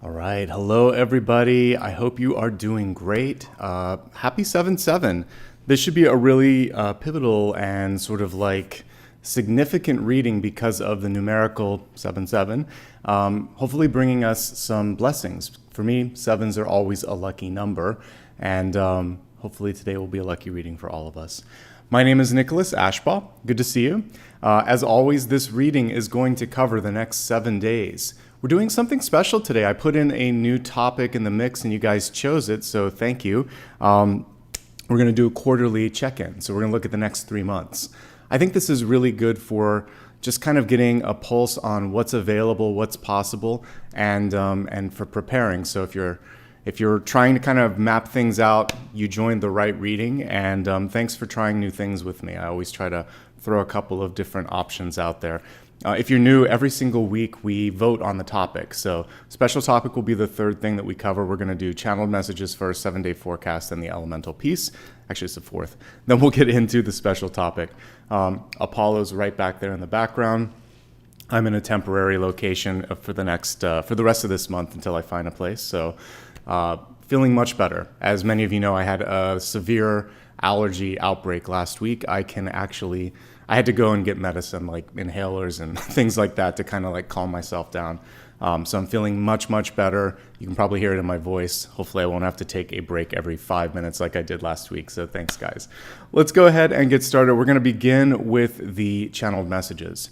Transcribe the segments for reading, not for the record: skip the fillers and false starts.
All right. Hello, everybody. I hope you are doing great. Happy 7/7. This should be a really pivotal and sort of like significant reading because of the numerical 7/7. Hopefully bringing us some blessings. For me, sevens are always a lucky number. And hopefully today will be a lucky reading for all of us. My name is Nicholas Ashbaugh. Good to see you. As always, this reading is going to cover the next 7 days. We're doing something special today. I put in a new topic in the mix and you guys chose it, so thank you. We're going to do a quarterly check-in. So we're going to look at the next 3 months. I think this is really good for just kind of getting a pulse on what's available, what's possible, and for preparing. So if you're trying to kind of map things out, you joined the right reading, and thanks for trying new things with me. I always try to throw a couple of different options out there. If you're new, every single week we vote on the topic. So special topic will be the third thing that we cover. We're going to do channeled messages first, 7-day forecast, and the elemental piece. Actually, it's the fourth. Then we'll get into the special topic. Apollo's right back there in the background. I'm in a temporary location for the rest of this month until I find a place. So feeling much better. As many of you know, I had a severe allergy outbreak last week. I had to go and get medicine, like inhalers and things like that, to kind of like calm myself down. So I'm feeling much, much better. You can probably hear it in my voice. Hopefully I won't have to take a break every 5 minutes like I did last week. So thanks, guys. Let's go ahead and get started. We're going to begin with the channeled messages.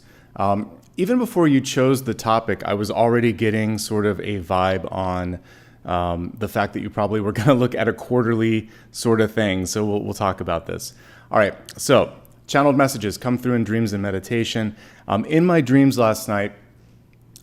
Even before you chose the topic, I was already getting sort of a vibe on the fact that you probably were going to look at a quarterly sort of thing. So we'll talk about this. All right. So channeled messages come through in dreams and meditation. In my dreams last night,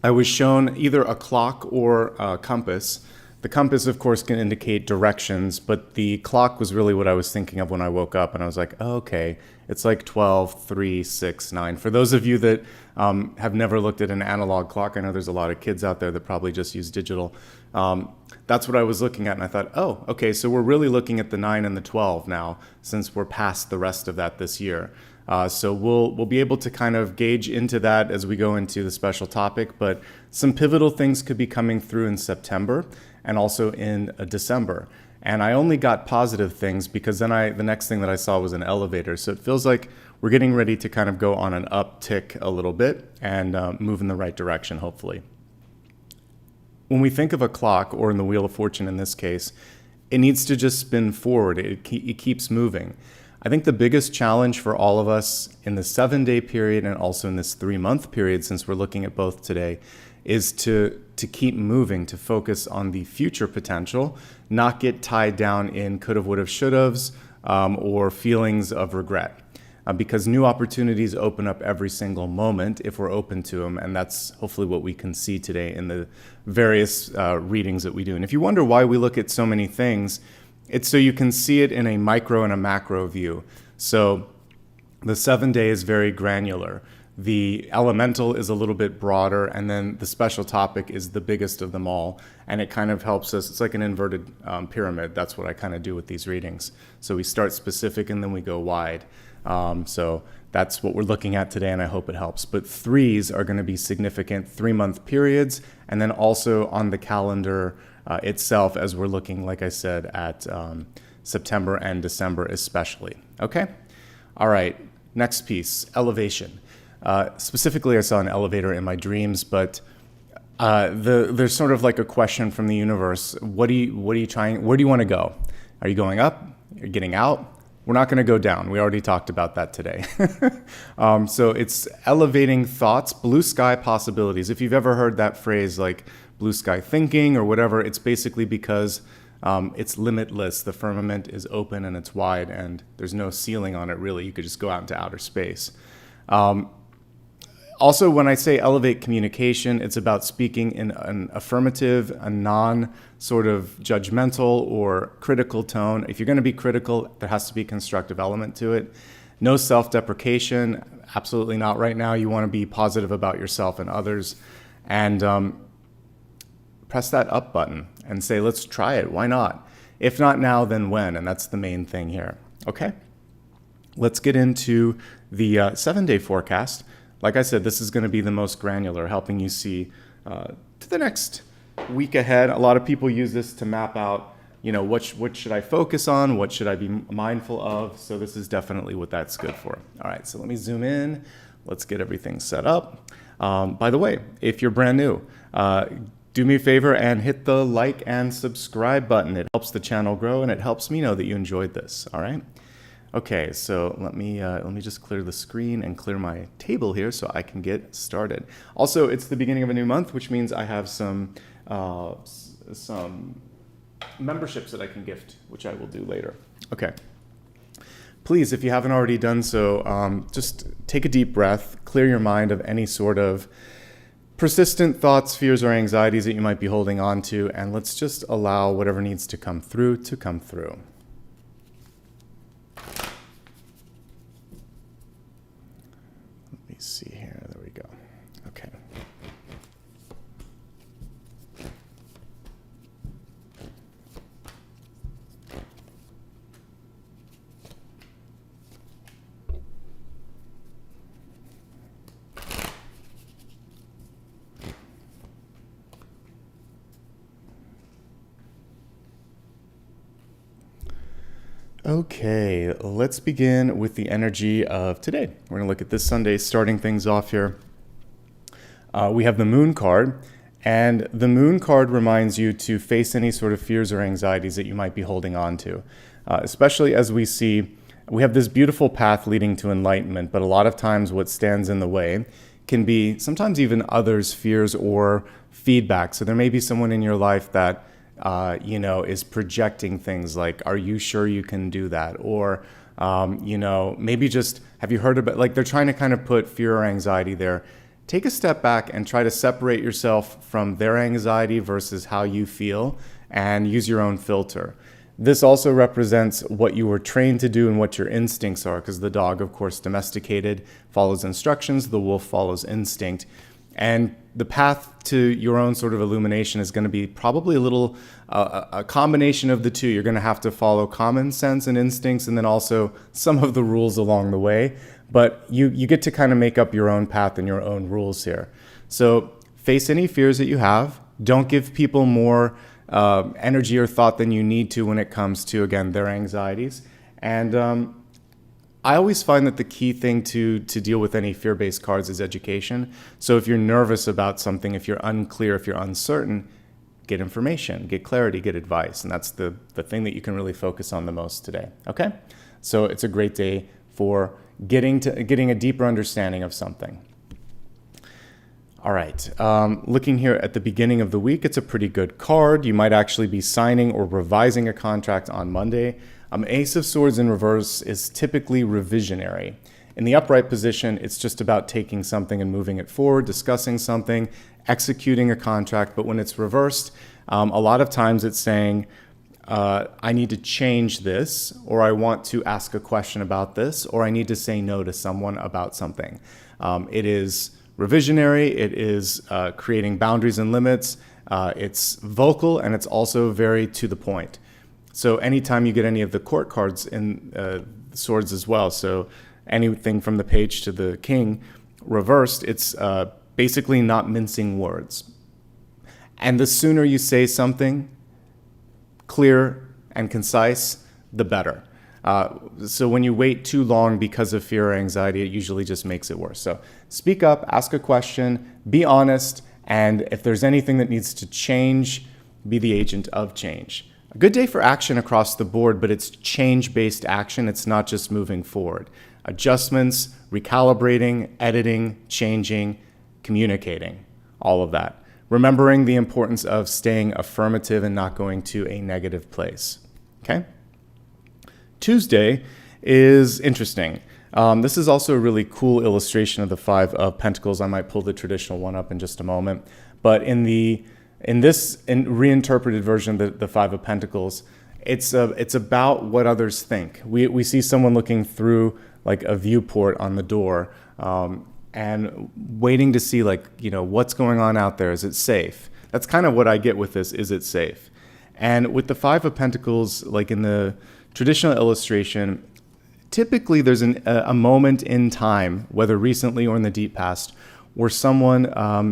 I was shown either a clock or a compass. The compass, of course, can indicate directions, but the clock was really what I was thinking of when I woke up. And I was like, oh, okay, it's like 12, 3, 6, 9. For those of you that have never looked at an analog clock, I know there's a lot of kids out there that probably just use digital. That's what I was looking at, and I thought, oh, okay, so we're really looking at the 9 and the 12 now, since we're past the rest of that this year. So we'll be able to kind of gauge into that as we go into the special topic, but some pivotal things could be coming through in September and also in December. And I only got positive things because then the next thing that I saw was an elevator. So it feels like we're getting ready to kind of go on an uptick a little bit and move in the right direction, hopefully. When we think of a clock, or in the Wheel of Fortune in this case, it needs to just spin forward. It keeps moving. I think the biggest challenge for all of us in the 7-day period and also in this 3-month period, since we're looking at both today, is to keep moving, to focus on the future potential, not get tied down in could've, would've, should've's, or feelings of regret. Because new opportunities open up every single moment if we're open to them, and that's hopefully what we can see today in the various readings that we do. And if you wonder why we look at so many things, it's so you can see it in a micro and a macro view. So the 7-day is very granular. The elemental is a little bit broader, and then the special topic is the biggest of them all. And it kind of helps us. It's like an inverted pyramid. That's what I kind of do with these readings. So we start specific and then we go wide. So that's what we're looking at today, and I hope it helps. But 3s are going to be significant 3-month periods, and then also on the calendar itself as we're looking, like I said, at September and December especially. Okay? All right. Next piece, elevation. Specifically, I saw an elevator in my dreams, but there's sort of like a question from the universe. What are you trying? Where do you want to go? Are you going up? Are you getting out? We're not going to go down. We already talked about that today. So it's elevating thoughts, blue sky possibilities. If you've ever heard that phrase like blue sky thinking or whatever, it's basically because it's limitless. The firmament is open and it's wide and there's no ceiling on it really. You could just go out into outer space. Also, when I say elevate communication, it's about speaking in an affirmative, a non sort of judgmental or critical tone. If you're going to be critical, there has to be a constructive element to it. No self-deprecation, absolutely not right now. You want to be positive about yourself and others. And press that up button and say, let's try it. Why not? If not now, then when? And that's the main thing here. Okay? Let's get into the 7-day forecast. Like I said, this is going to be the most granular, helping you see to the next week ahead. A lot of people use this to map out, what should I focus on? What should I be mindful of? So this is definitely what that's good for. All right, so let me zoom in. Let's get everything set up. By the way, if you're brand new, do me a favor and hit the like and subscribe button. It helps the channel grow and it helps me know that you enjoyed this. All right. Okay, so let me just clear the screen and clear my table here so I can get started. Also, it's the beginning of a new month, which means I have some memberships that I can gift, which I will do later. Okay. Please, if you haven't already done so, just take a deep breath, clear your mind of any sort of persistent thoughts, fears, or anxieties that you might be holding on to, and let's just allow whatever needs to come through to come through. Let me see here. There we go. Okay. Okay, let's begin with the energy of today. We're going to look at this Sunday, starting things off here. We have the Moon card, and the Moon card reminds you to face any sort of fears or anxieties that you might be holding on to, especially as we have this beautiful path leading to enlightenment, but a lot of times what stands in the way can be sometimes even others' fears or feedback. So there may be someone in your life that is projecting things like, are you sure you can do that? Or, maybe just, have you heard about, like they're trying to kind of put fear or anxiety there. Take a step back and try to separate yourself from their anxiety versus how you feel and use your own filter. This also represents what you were trained to do and what your instincts are, because the dog, of course, domesticated, follows instructions, the wolf follows instinct. And the path to your own sort of illumination is going to be probably a combination of the two. You're going to have to follow common sense and instincts and then also some of the rules along the way. But you get to kind of make up your own path and your own rules here. So face any fears that you have. Don't give people more energy or thought than you need to when it comes to, again, their anxieties. And I always find that the key thing to deal with any fear-based cards is education. So if you're nervous about something, if you're unclear, if you're uncertain, get information, get clarity, get advice. And that's the thing that you can really focus on the most today. Okay? So it's a great day for getting a deeper understanding of something. All right. Looking here at the beginning of the week, it's a pretty good card. You might actually be signing or revising a contract on Monday. Ace of Swords in reverse is typically revisionary. In the upright position, it's just about taking something and moving it forward, discussing something, executing a contract. But when it's reversed, a lot of times it's saying, I need to change this, or I want to ask a question about this, or I need to say no to someone about something. It is revisionary, it is creating boundaries and limits, it's vocal, and it's also very to the point. So anytime you get any of the court cards in swords as well, so anything from the page to the king reversed, it's basically not mincing words. And the sooner you say something clear and concise, the better. So when you wait too long because of fear or anxiety, it usually just makes it worse. So speak up, ask a question, be honest, and if there's anything that needs to change, be the agent of change. A good day for action across the board, but it's change-based action. It's not just moving forward. Adjustments, recalibrating, editing, changing, communicating, all of that. Remembering the importance of staying affirmative and not going to a negative place. Okay? Tuesday is interesting. This is also a really cool illustration of the Five of Pentacles. I might pull the traditional one up in just a moment. But in this reinterpreted version of the Five of Pentacles, it's about what others think. We see someone looking through like a viewport on the door and waiting to see what's going on out there. Is it safe? That's kind of what I get with this. Is it safe? And with the Five of Pentacles, like in the traditional illustration, typically there's a moment in time, whether recently or in the deep past, where someone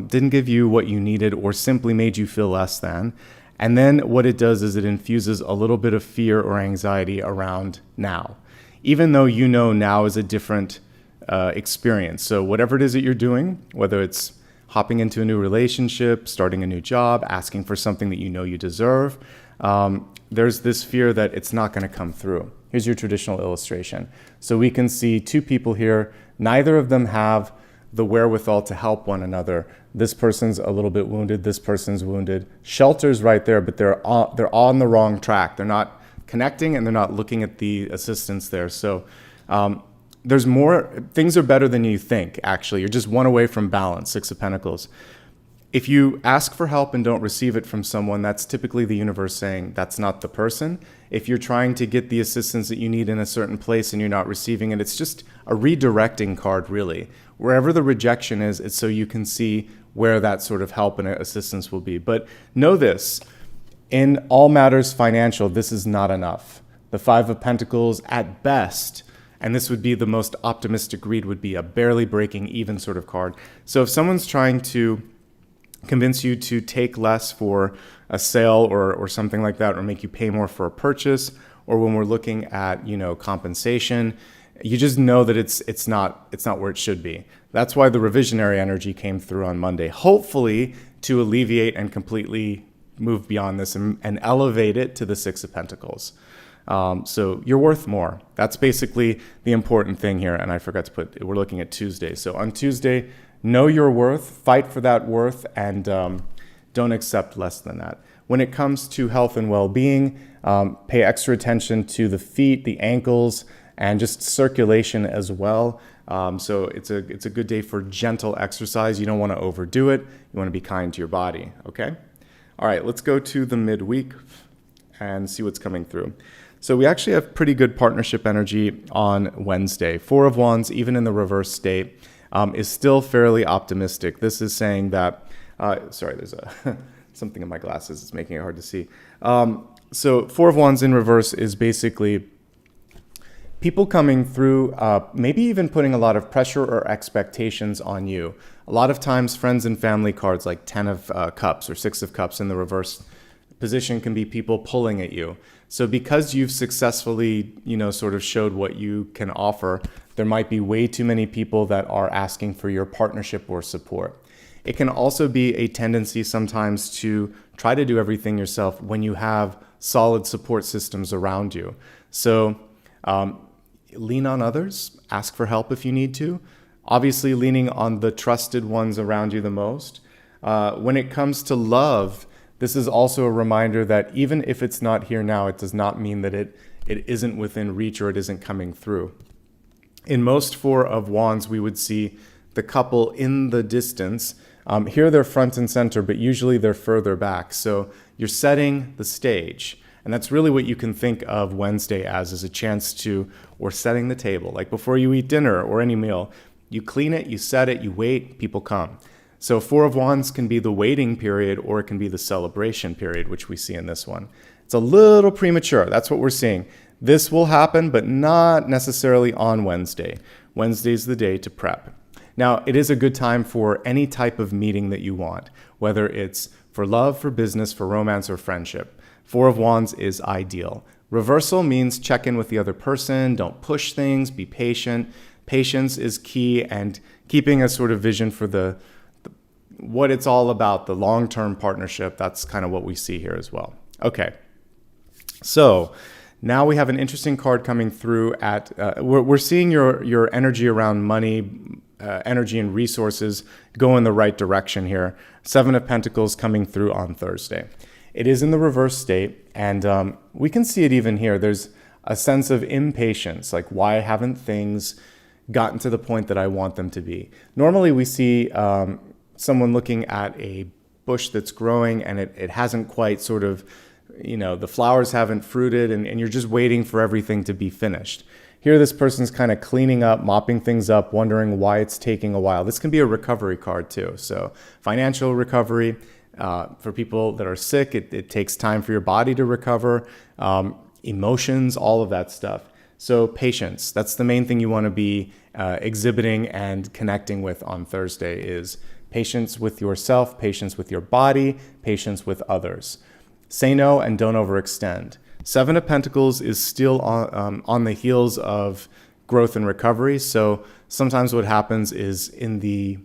didn't give you what you needed or simply made you feel less than. And then what it does is it infuses a little bit of fear or anxiety around now, even though you know now is a different experience. So whatever it is that you're doing, whether it's hopping into a new relationship, starting a new job, asking for something that you know you deserve, there's this fear that it's not going to come through. Here's your traditional illustration. So we can see two people here. Neither of them have the wherewithal to help one another. This person's a little bit wounded. This person's wounded. Shelter's right there, but they're on the wrong track. They're not connecting and they're not looking at the assistance there. So there's more. Things are better than you think, actually. You're just one away from balance, Six of Pentacles. If you ask for help and don't receive it from someone, that's typically the universe saying that's not the person. If you're trying to get the assistance that you need in a certain place and you're not receiving it, it's just a redirecting card, really. Wherever the rejection is, it's so you can see where that sort of help and assistance will be. But know this, in all matters financial, this is not enough. The Five of Pentacles, at best, and this would be the most optimistic read, would be a barely breaking even sort of card. So if someone's trying to convince you to take less for a sale or something like that, or make you pay more for a purchase, or when we're looking at, compensation, you just know that it's not where it should be. That's why the revisionary energy came through on Monday, hopefully to alleviate and completely move beyond this and elevate it to the Six of Pentacles. So you're worth more. That's basically the important thing here. And I forgot to put, we're looking at Tuesday. So on Tuesday, know your worth, fight for that worth, and don't accept less than that. When it comes to health and well-being, pay extra attention to the feet, the ankles, and just circulation as well. So it's a good day for gentle exercise. You don't want to overdo it. You want to be kind to your body, okay? All right, let's go to the midweek and see what's coming through. So we actually have pretty good partnership energy on Wednesday. Four of Wands, even in the reverse state, is still fairly optimistic. This is saying that, sorry, there's something in my glasses. It's making it hard to see. So Four of Wands in reverse is basically people coming through, maybe even putting a lot of pressure or expectations on you. A lot of times friends and family cards like 10 of Cups or 6 of Cups in the reverse position can be people pulling at you. So because you've successfully, sort of showed what you can offer, there might be way too many people that are asking for your partnership or support. It can also be a tendency sometimes to try to do everything yourself when you have solid support systems around you. So lean on others, ask for help if you need to. Obviously leaning on the trusted ones around you the most. When it comes to love, this is also a reminder that even if it's not here now, it does not mean that it isn't within reach or it isn't coming through. In most Four of Wands, we would see the couple in the distance. Here they're front and center, but usually they're further back. So you're setting the stage. And that's really what you can think of Wednesday as, is a chance to, or setting the table. Like before you eat dinner or any meal, you clean it, you set it, you wait, people come. So Four of Wands can be the waiting period, or it can be the celebration period, which we see in this one. It's a little premature. That's what we're seeing. This will happen, but not necessarily on Wednesday. Wednesday's the day to prep. Now, it is a good time for any type of meeting that you want, whether it's for love, for business, for romance, or friendship. Four of Wands is ideal. Reversal means check in with the other person, don't push things, be patient. Patience is key, and keeping a sort of vision for what it's all about, the long-term partnership. That's kind of what we see here as well. Okay, so now we have an interesting card coming through we're seeing your energy around money, energy and resources go in the right direction here. Seven of Pentacles coming through on Thursday. It is in the reverse state, and we can see it even here. There's a sense of impatience, like why haven't things gotten to the point that I want them to be? Normally we see someone looking at a bush that's growing and it hasn't quite sort of, the flowers haven't fruited and you're just waiting for everything to be finished. Here this person's kind of cleaning up, mopping things up, wondering why it's taking a while. This can be a recovery card too. So financial recovery, for people that are sick, it takes time for your body to recover, emotions, all of that stuff. So patience, that's the main thing you want to be exhibiting and connecting with on Thursday is patience with yourself, patience with your body, patience with others. Say no and don't overextend. Seven of Pentacles is still on the heels of growth and recovery. So sometimes what happens is in the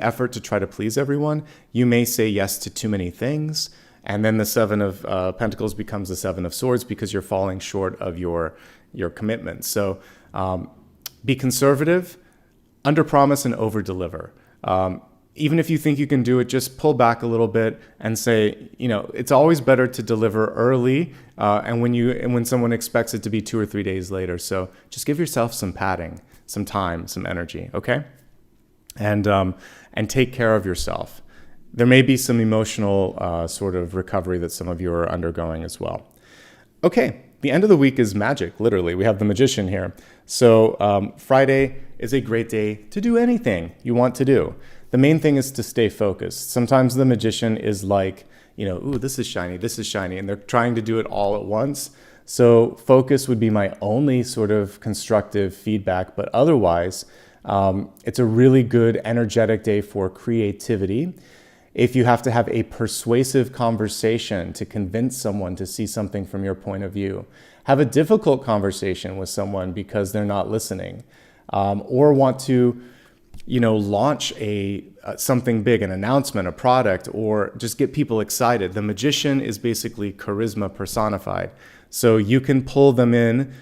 effort to try to please everyone, you may say yes to too many things. And then the Seven of Pentacles becomes the Seven of Swords because you're falling short of your commitment. So be conservative, underpromise and overdeliver. Even if you think you can do it, just pull back a little bit and say, it's always better to deliver early and when someone expects it to be 2 or 3 days later. So just give yourself some padding, some time, some energy, okay? And take care of yourself. There may be some emotional sort of recovery that some of you are undergoing as well. Okay, the end of the week is magic, literally. We have the Magician here. So Friday is a great day to do anything you want to do. The main thing is to stay focused. Sometimes the Magician is like, ooh, this is shiny, and they're trying to do it all at once. So focus would be my only sort of constructive feedback, but otherwise, it's a really good, energetic day for creativity. If you have to have a persuasive conversation to convince someone to see something from your point of view, have a difficult conversation with someone because they're not listening, or want to, launch something big, an announcement, a product, or just get people excited. The Magician is basically charisma personified. So you can pull them in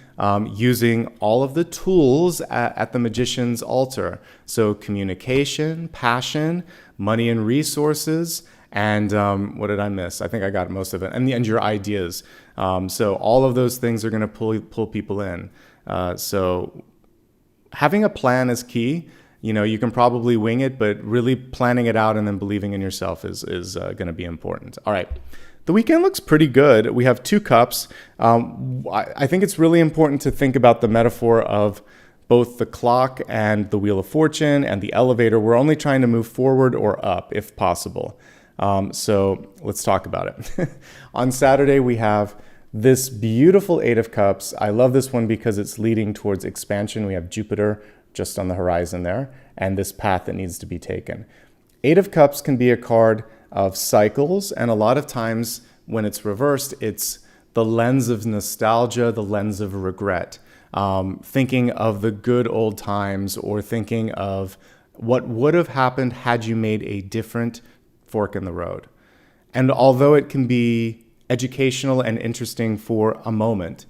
using all of the tools at the Magician's altar. So communication, passion, money and resources, and what did I miss? I think I got most of it. And your ideas. So all of those things are going to pull people in. So having a plan is key. You can probably wing it, but really planning it out and then believing in yourself is going to be important. All right. The weekend looks pretty good. We have 2 cups. I think it's really important to think about the metaphor of both the clock and the Wheel of Fortune and the elevator. We're only trying to move forward or up if possible. So let's talk about it. On Saturday, we have this beautiful 8 of Cups. I love this one because it's leading towards expansion. We have Jupiter just on the horizon there, and this path that needs to be taken. 8 of Cups can be a card of cycles, and a lot of times when it's reversed, it's the lens of nostalgia, the lens of regret, thinking of the good old times or thinking of what would have happened had you made a different fork in the road. And although it can be educational and interesting for a moment,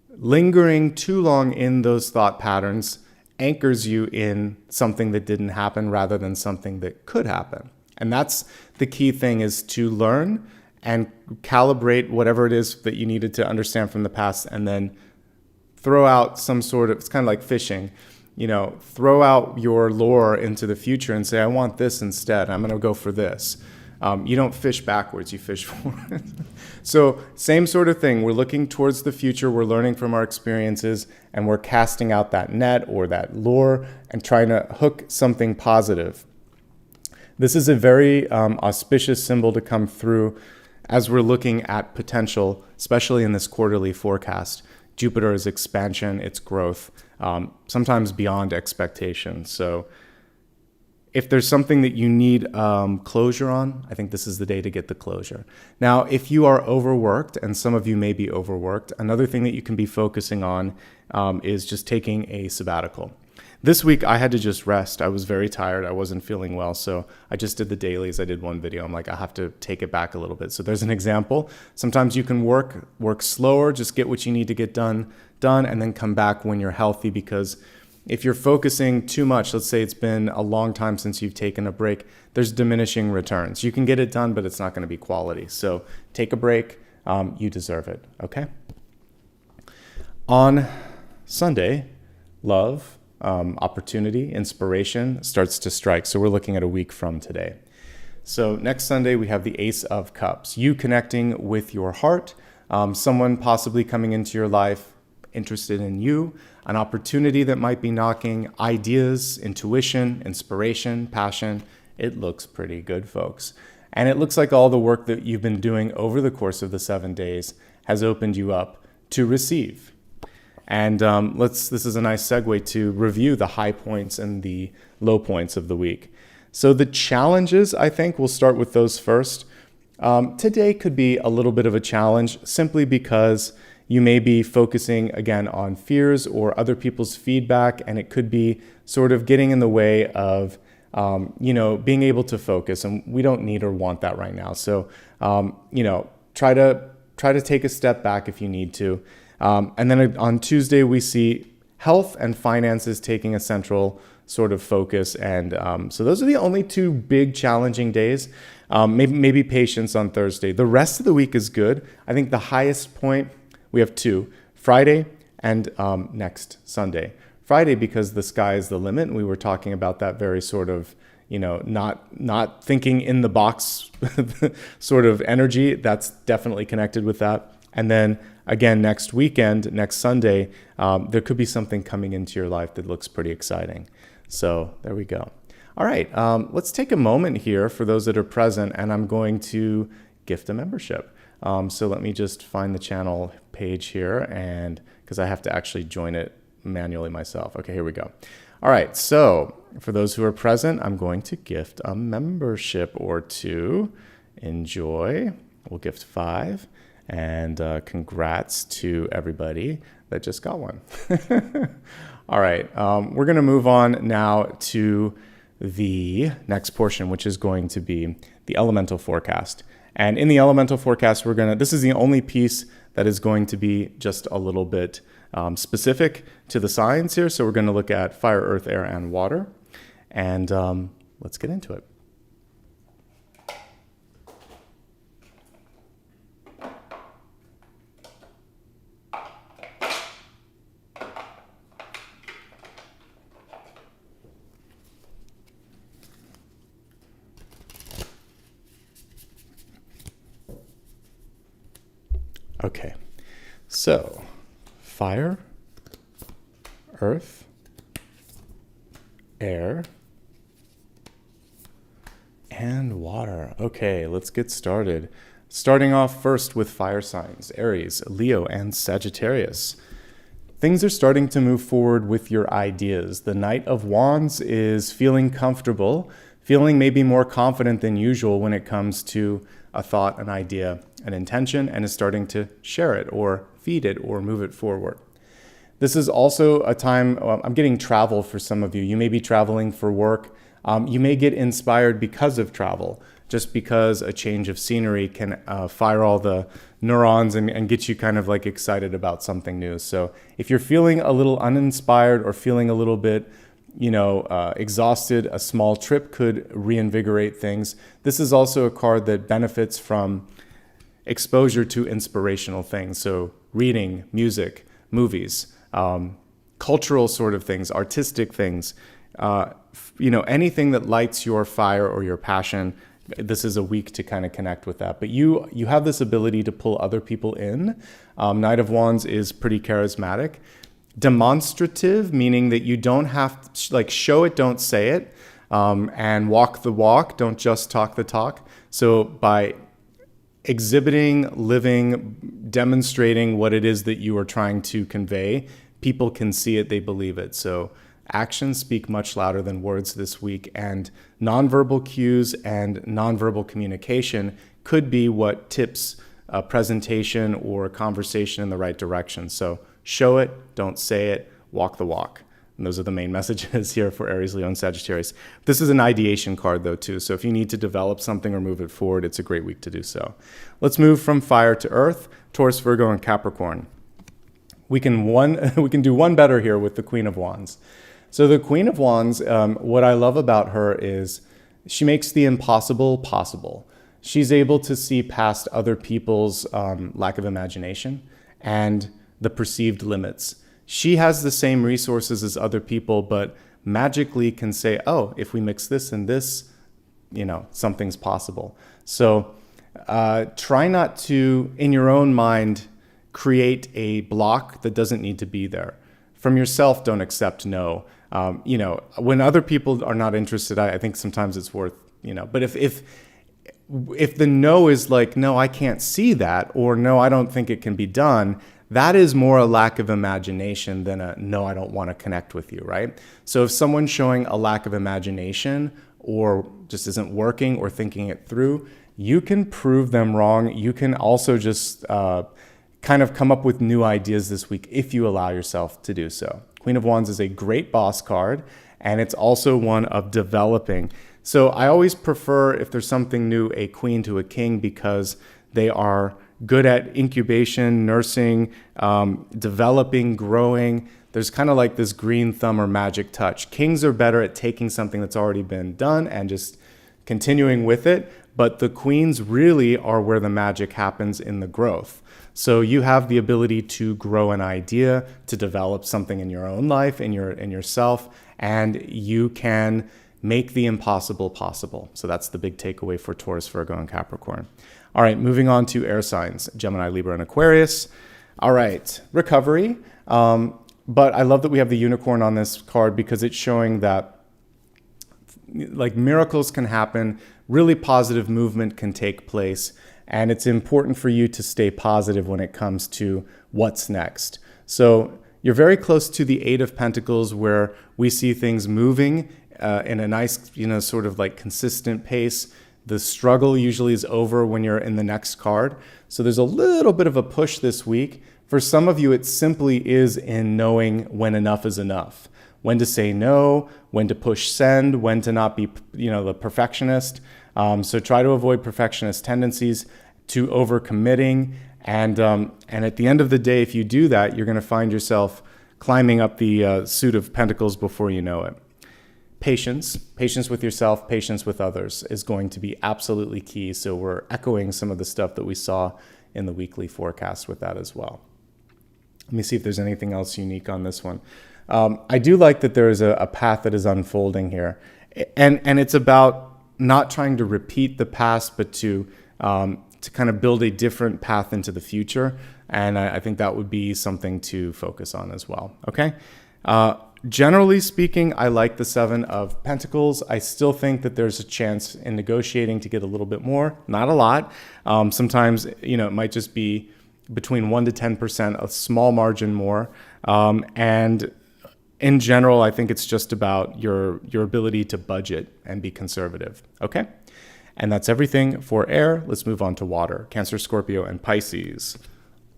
lingering too long in those thought patterns anchors you in something that didn't happen rather than something that could happen. And that's the key thing, is to learn and calibrate whatever it is that you needed to understand from the past, and then throw out some sort of, it's kind of like fishing, throw out your lure into the future and say, I want this instead. I'm going to go for this. You don't fish backwards, you fish forward. So same sort of thing. We're looking towards the future. We're learning from our experiences, and we're casting out that net or that lure and trying to hook something positive. This is a very auspicious symbol to come through as we're looking at potential, especially in this quarterly forecast. Jupiter is expansion, it's growth, sometimes beyond expectation. So if there's something that you need closure on, I think this is the day to get the closure. Now, if you are overworked, and some of you may be overworked, another thing that you can be focusing on is just taking a sabbatical. This week, I had to just rest. I was very tired. I wasn't feeling well, so I just did the dailies. I did one video. I'm like, I have to take it back a little bit. So there's an example. Sometimes you can work slower, just get what you need to get done, and then come back when you're healthy, because if you're focusing too much, let's say it's been a long time since you've taken a break, there's diminishing returns. You can get it done, but it's not going to be quality. So take a break. You deserve it, okay? On Sunday, love, opportunity, inspiration starts to strike. So we're looking at a week from today. So next Sunday, we have the Ace of Cups. You connecting with your heart, someone possibly coming into your life interested in you, an opportunity that might be knocking, ideas, intuition, inspiration, passion. It looks pretty good, folks. And it looks like all the work that you've been doing over the course of the 7 days has opened you up to receive. And this is a nice segue to review the high points and the low points of the week. So the challenges, I think, we'll start with those first. Today could be a little bit of a challenge simply because you may be focusing again on fears or other people's feedback, and it could be sort of getting in the way of being able to focus, and we don't need or want that right now. So try to take a step back if you need to. And then on Tuesday we see health and finances taking a central sort of focus, and so those are the only two big challenging days. Maybe patience on Thursday. The rest of the week is good. I think the highest point, we have two, Friday and next Sunday. Friday, because the sky is the limit. We were talking about that very sort of, not thinking in the box sort of energy. That's definitely connected with that. And then again, next weekend, next Sunday, there could be something coming into your life that looks pretty exciting. So there we go. All right, let's take a moment here for those that are present, and I'm going to gift a membership. So let me just find the channel page here, and because I have to actually join it manually myself. Okay, here we go. All right, so for those who are present, I'm going to gift a membership or two. Enjoy. We'll gift 5, and congrats to everybody that just got one. All right, we're going to move on now to the next portion, which is going to be the elemental forecast. And in the elemental forecast, this is the only piece that is going to be just a little bit specific to the signs here. So we're going to look at fire, earth, air, and water. And let's get into it. Okay, so fire, earth, air, and water. Okay, let's get started. Starting off first with fire signs, Aries, Leo, and Sagittarius. Things are starting to move forward with your ideas. The Knight of Wands is feeling comfortable, feeling maybe more confident than usual when it comes to a thought, an idea, an intention, and is starting to share it or feed it or move it forward. This is also a time, I'm getting travel for some of you. You may be traveling for work. You may get inspired because of travel, just because a change of scenery can fire all the neurons and get you kind of like excited about something new. So if you're feeling a little uninspired or feeling a little bit exhausted, a small trip could reinvigorate things. This is also a card that benefits from exposure to inspirational things. So reading, music, movies, cultural sort of things, artistic things, anything that lights your fire or your passion. This is a week to kind of connect with that. But you have this ability to pull other people in. Knight of Wands is pretty charismatic. Demonstrative, meaning that you don't have to show it, don't say it, and walk the walk, don't just talk the talk. So by exhibiting, living, demonstrating what it is that you are trying to convey, people can see it, they believe it. So actions speak much louder than words this week, and nonverbal cues and nonverbal communication could be what tips a presentation or a conversation in the right direction. So show it, don't say it, walk the walk. And those are the main messages here for Aries, Leo, and Sagittarius. This is an ideation card, though, too. So if you need to develop something or move it forward, it's a great week to do so. Let's move from fire to earth, Taurus, Virgo, and Capricorn. We can do one better here with the Queen of Wands. So the Queen of Wands, what I love about her is she makes the impossible possible. She's able to see past other people's lack of imagination and the perceived limits. She has the same resources as other people, but magically can say, oh, if we mix this and this, something's possible. So try not to, in your own mind, create a block that doesn't need to be there. From yourself, don't accept no. When other people are not interested, I think sometimes it's worth, but if the no is like, no, I can't see that, or no, I don't think it can be done, that is more a lack of imagination than a no, I don't want to connect with you, right? So if someone's showing a lack of imagination or just isn't working or thinking it through, you can prove them wrong. You can also just kind of come up with new ideas this week if you allow yourself to do so. Queen of Wands is a great boss card, and it's also one of developing. So I always prefer, if there's something new, a queen to a king, because they are good at incubation, nursing, developing, growing. There's kind of like this green thumb or magic touch. Kings are better at taking something that's already been done and just continuing with it, but the queens really are where the magic happens in the growth. So you have the ability to grow an idea, to develop something in your own life, in yourself, and you can make the impossible possible. So that's the big takeaway for Taurus, Virgo, and Capricorn. All right, moving on to air signs, Gemini, Libra, and Aquarius. All right, recovery. But I love that we have the unicorn on this card, because it's showing that like miracles can happen, really positive movement can take place, and it's important for you to stay positive when it comes to what's next. So you're very close to the Eight of Pentacles, where we see things moving in a nice, sort of like consistent pace. The struggle usually is over when you're in the next card. So there's a little bit of a push this week. For some of you, it simply is in knowing when enough is enough, when to say no, when to push send, when to not be, the perfectionist. So try to avoid perfectionist tendencies, to overcommitting. And at the end of the day, if you do that, you're going to find yourself climbing up the suit of pentacles before you know it. Patience with yourself, patience with others is going to be absolutely key. So we're echoing some of the stuff that we saw in the weekly forecast with that as well. Let me see if there's anything else unique on this one. I do like that there is a path that is unfolding here. And it's about not trying to repeat the past, but to kind of build a different path into the future. And I think that would be something to focus on as well. Okay. Generally speaking, I like the Seven of Pentacles. I still think that there's a chance in negotiating to get a little bit more, not a lot. Sometimes, it might just be between 1 to 10%, a small margin more. And in general, I think it's just about your ability to budget and be conservative. Okay. And that's everything for air. Let's move on to water, Cancer, Scorpio, and Pisces.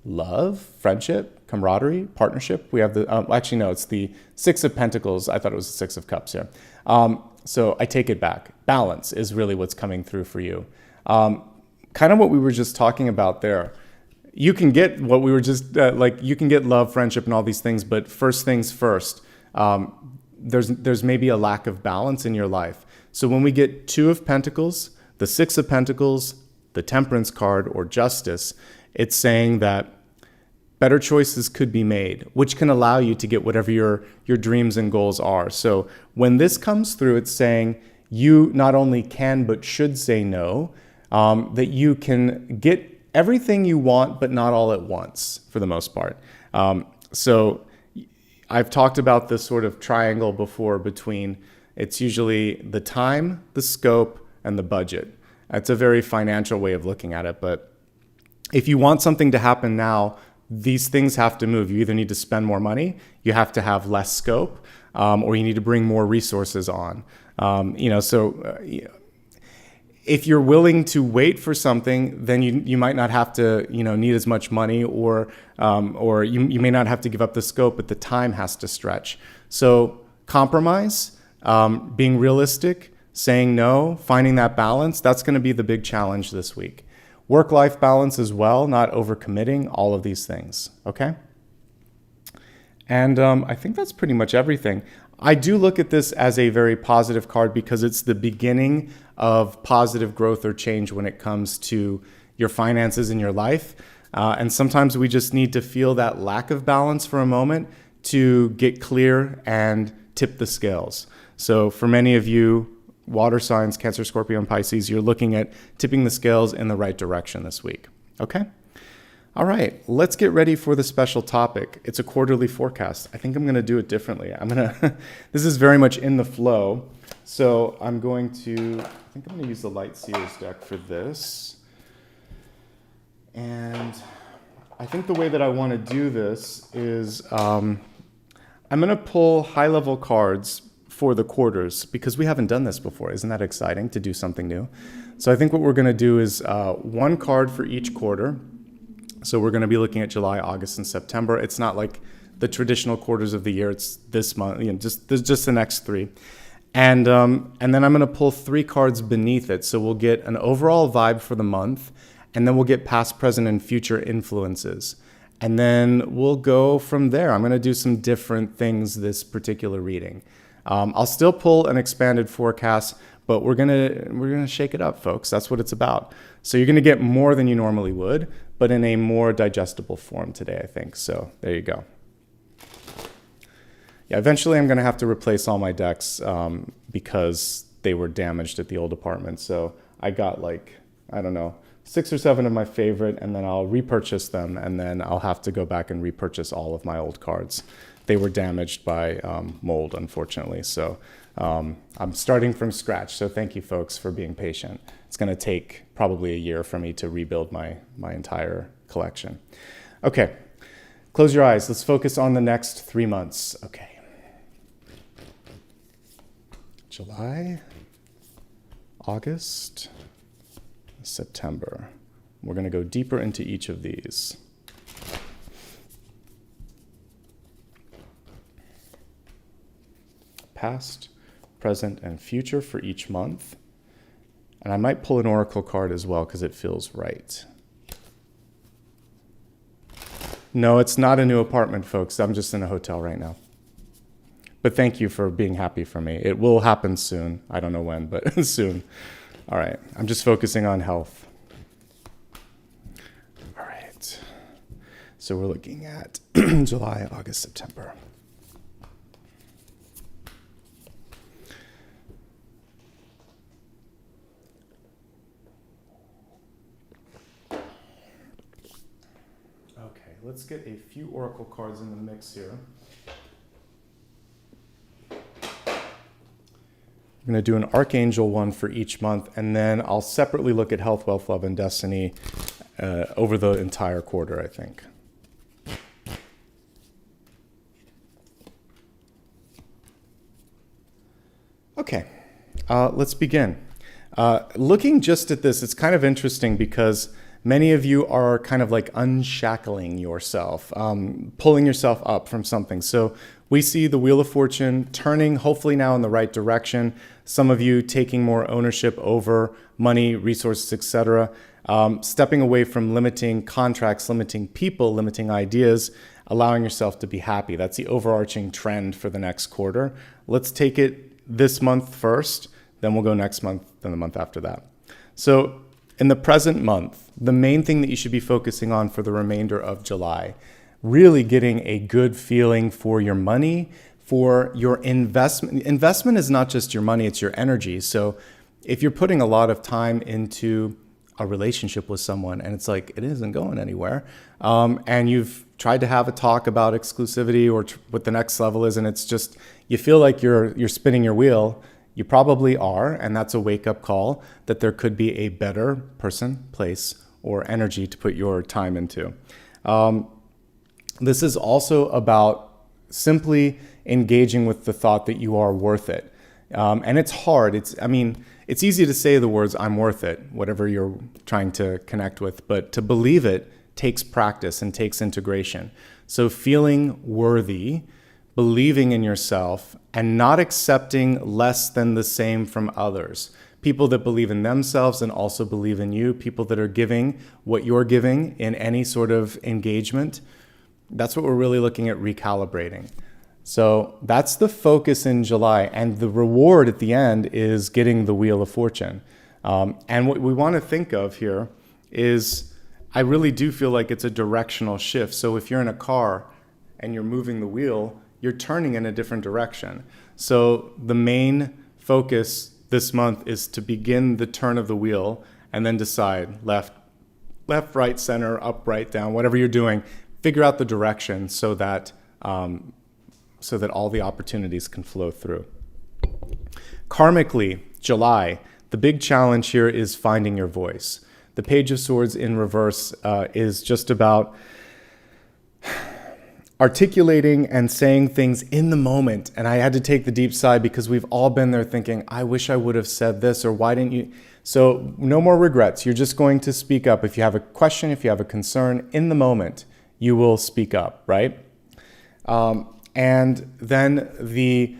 Love, friendship, camaraderie, partnership. We have it's the Six of Pentacles. I thought it was the Six of Cups here. So I take it back. Balance is really what's coming through for you. Kind of what we were just talking about there. You can get what we were just you can get love, friendship, and all these things, but first things first. There's maybe a lack of balance in your life. So when we get Two of Pentacles, the Six of Pentacles, the Temperance card, or Justice, it's saying that better choices could be made, which can allow you to get whatever your dreams and goals are. So when this comes through, it's saying you not only can but should say no, that you can get everything you want, but not all at once for the most part. So I've talked about this sort of triangle before between, it's usually the time, the scope, and the budget. That's a very financial way of looking at it, but if you want something to happen now, these things have to move. You either need to spend more money, you have to have less scope, or you need to bring more resources on. If you're willing to wait for something, then you might not have to, need as much money, or you may not have to give up the scope, but the time has to stretch. So compromise, being realistic, saying no, finding that balance, that's going to be the big challenge this week. Work-life balance as well, not overcommitting, all of these things, okay? And I think that's pretty much everything. I do look at this as a very positive card because it's the beginning of positive growth or change when it comes to your finances in your life. And sometimes we just need to feel that lack of balance for a moment to get clear and tip the scales. So for many of you, water signs, Cancer, Scorpio, and Pisces, you're looking at tipping the scales in the right direction this week. Okay? All right, let's get ready for the special topic. It's a quarterly forecast. I think I'm going to do it differently. This is very much in the flow. So I'm going to use the Light Seers deck for this. And I think the way that I want to do this is I'm going to pull high-level cards for the quarters because we haven't done this before. Isn't that exciting to do something new? So I think what we're going to do is one card for each quarter. So we're going to be looking at July, August, and September. It's not like the traditional quarters of the year. It's this month, just the next three. And then I'm going to pull 3 cards beneath it. So we'll get an overall vibe for the month, and then we'll get past, present, and future influences. And then we'll go from there. I'm going to do some different things this particular reading. I'll still pull an expanded forecast, but we're gonna shake it up, folks. That's what it's about. So you're gonna get more than you normally would, but in a more digestible form today, I think. So there you go. Yeah, eventually I'm gonna have to replace all my decks because they were damaged at the old apartment. So I got I don't know, 6 or 7 of my favorite, and then I'll repurchase them, and then I'll have to go back and repurchase all of my old cards. They were damaged by mold, unfortunately. So I'm starting from scratch. So thank you, folks, for being patient. It's going to take probably a year for me to rebuild my entire collection. Okay, close your eyes. Let's focus on the next 3 months. Okay. July, August, September. We're going to go deeper into each of these. Past, present, and future for each month. And I might pull an oracle card as well because it feels right. No, it's not a new apartment, folks. I'm just in a hotel right now. But thank you for being happy for me. It will happen soon. I don't know when, but soon. All right. I'm just focusing on health. All right. So we're looking at July, August, September. Let's get a few oracle cards in the mix here. I'm going to do an archangel one for each month, and then I'll separately look at health, wealth, love, and destiny over the entire quarter, I think. Okay, let's begin. Looking just at this, it's kind of interesting because many of you are kind of like unshackling yourself, pulling yourself up from something. So we see the Wheel of Fortune turning hopefully now in the right direction. Some of you taking more ownership over money, resources, etc. Stepping away from limiting contracts, limiting people, limiting ideas, allowing yourself to be happy. That's the overarching trend for the next quarter. Let's take it this month first, then we'll go next month, then the month after that. So in the present month, the main thing that you should be focusing on for the remainder of July, really getting a good feeling for your money, for your investment. Investment is not just your money, it's your energy. So if you're putting a lot of time into a relationship with someone and it's like, it isn't going anywhere, and you've tried to have a talk about exclusivity or what the next level is, and it's just, you feel like you're spinning your wheel, you probably are, and that's a wake-up call that there could be a better person, place, or energy to put your time into. This is also about simply engaging with the thought that you are worth it. And it's hard. It's easy to say the words, I'm worth it, whatever you're trying to connect with, but to believe it takes practice and takes integration. So feeling worthy, believing in yourself, and not accepting less than the same from others. People that believe in themselves and also believe in you, people that are giving what you're giving in any sort of engagement. That's what we're really looking at recalibrating. So that's the focus in July, and the reward at the end is getting the Wheel of Fortune. And what we want to think of here is, I really do feel like it's a directional shift. So if you're in a car and you're moving the wheel, you're turning in a different direction. So the main focus this month is to begin the turn of the wheel and then decide left, right, center, up, right, down, whatever you're doing, figure out the direction so that all the opportunities can flow through. Karmically, July, the big challenge here is finding your voice. The Page of Swords in reverse is just about articulating and saying things in the moment. And I had to take the deep sigh because we've all been there thinking, I wish I would have said this, or why didn't you? So no more regrets. You're just going to speak up. If you have a question, if you have a concern in the moment, you will speak up, right? And then the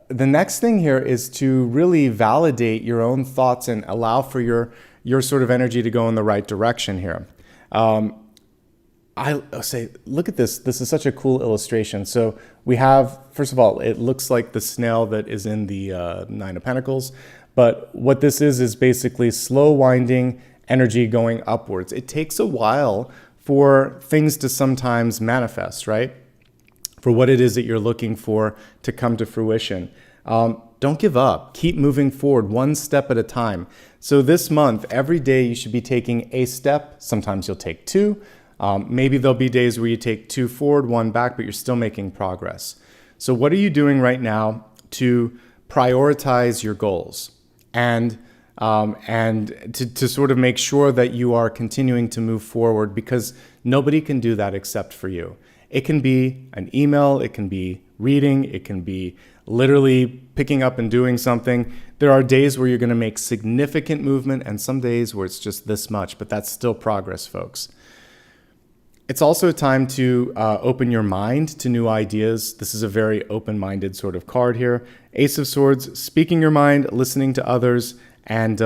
next thing here is to really validate your own thoughts and allow for your sort of energy to go in the right direction here. I say, look at this. This is such a cool illustration. So we have, first of all, it looks like the snail that is in the Nine of Pentacles. But what this is basically slow winding energy going upwards. It takes a while for things to sometimes manifest, right? For what it is that you're looking for to come to fruition. Don't give up. Keep moving forward one step at a time. So this month, every day you should be taking a step. Sometimes you'll take two. Maybe there'll be days where you take two forward, one back, but you're still making progress. So what are you doing right now to prioritize your goals and to sort of make sure that you are continuing to move forward, because nobody can do that except for you. It can be an email, it can be reading, it can be literally picking up and doing something. There are days where you're going to make significant movement and some days where it's just this much, but that's still progress, folks. It's also a time to open your mind to new ideas. This is a very open-minded sort of card here. Ace of Swords, speaking your mind, listening to others, and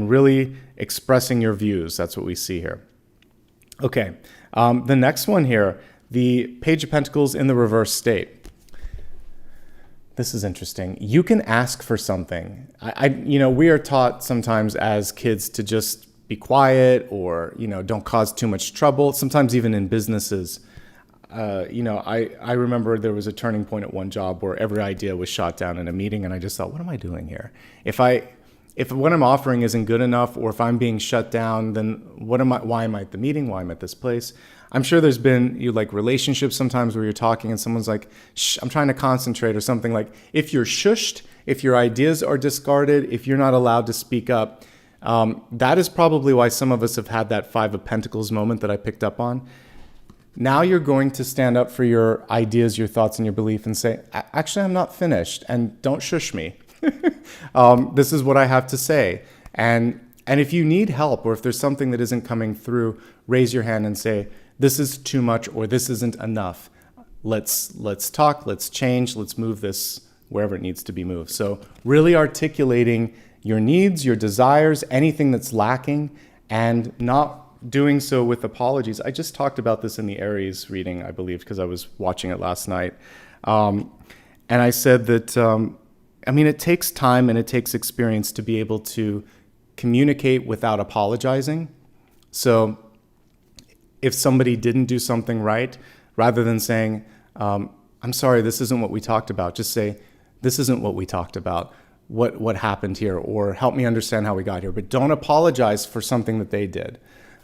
really expressing your views. That's what we see here. Okay, the next one here, the Page of Pentacles in the reverse state. This is interesting. You can ask for something. We are taught sometimes as kids to just be quiet or, don't cause too much trouble. Sometimes even in businesses, I remember there was a turning point at one job where every idea was shot down in a meeting. And I just thought, what am I doing here? If what I'm offering isn't good enough, or if I'm being shut down, then why am I at the meeting? Why am I at this place? I'm sure there's been relationships sometimes where you're talking and someone's like, shh, I'm trying to concentrate, or something. Like if you're shushed, if your ideas are discarded, if you're not allowed to speak up, that is probably why some of us have had that Five of Pentacles moment that I picked up on. Now you're going to stand up for your ideas, your thoughts, and your belief and say, actually, I'm not finished, and don't shush me. This is what I have to say. And if you need help, or if there's something that isn't coming through, raise your hand and say, this is too much, or this isn't enough. Let's talk, let's change, let's move this wherever it needs to be moved. So really articulating your needs, your desires, anything that's lacking, and not doing so with apologies. I just talked about this in the Aries reading, I believe, because I was watching it last night. And I said that, it takes time and it takes experience to be able to communicate without apologizing. So if somebody didn't do something right, rather than saying, I'm sorry, this isn't what we talked about, just say, this isn't what we talked about. What happened here, or help me understand how we got here. But don't apologize for something that they did.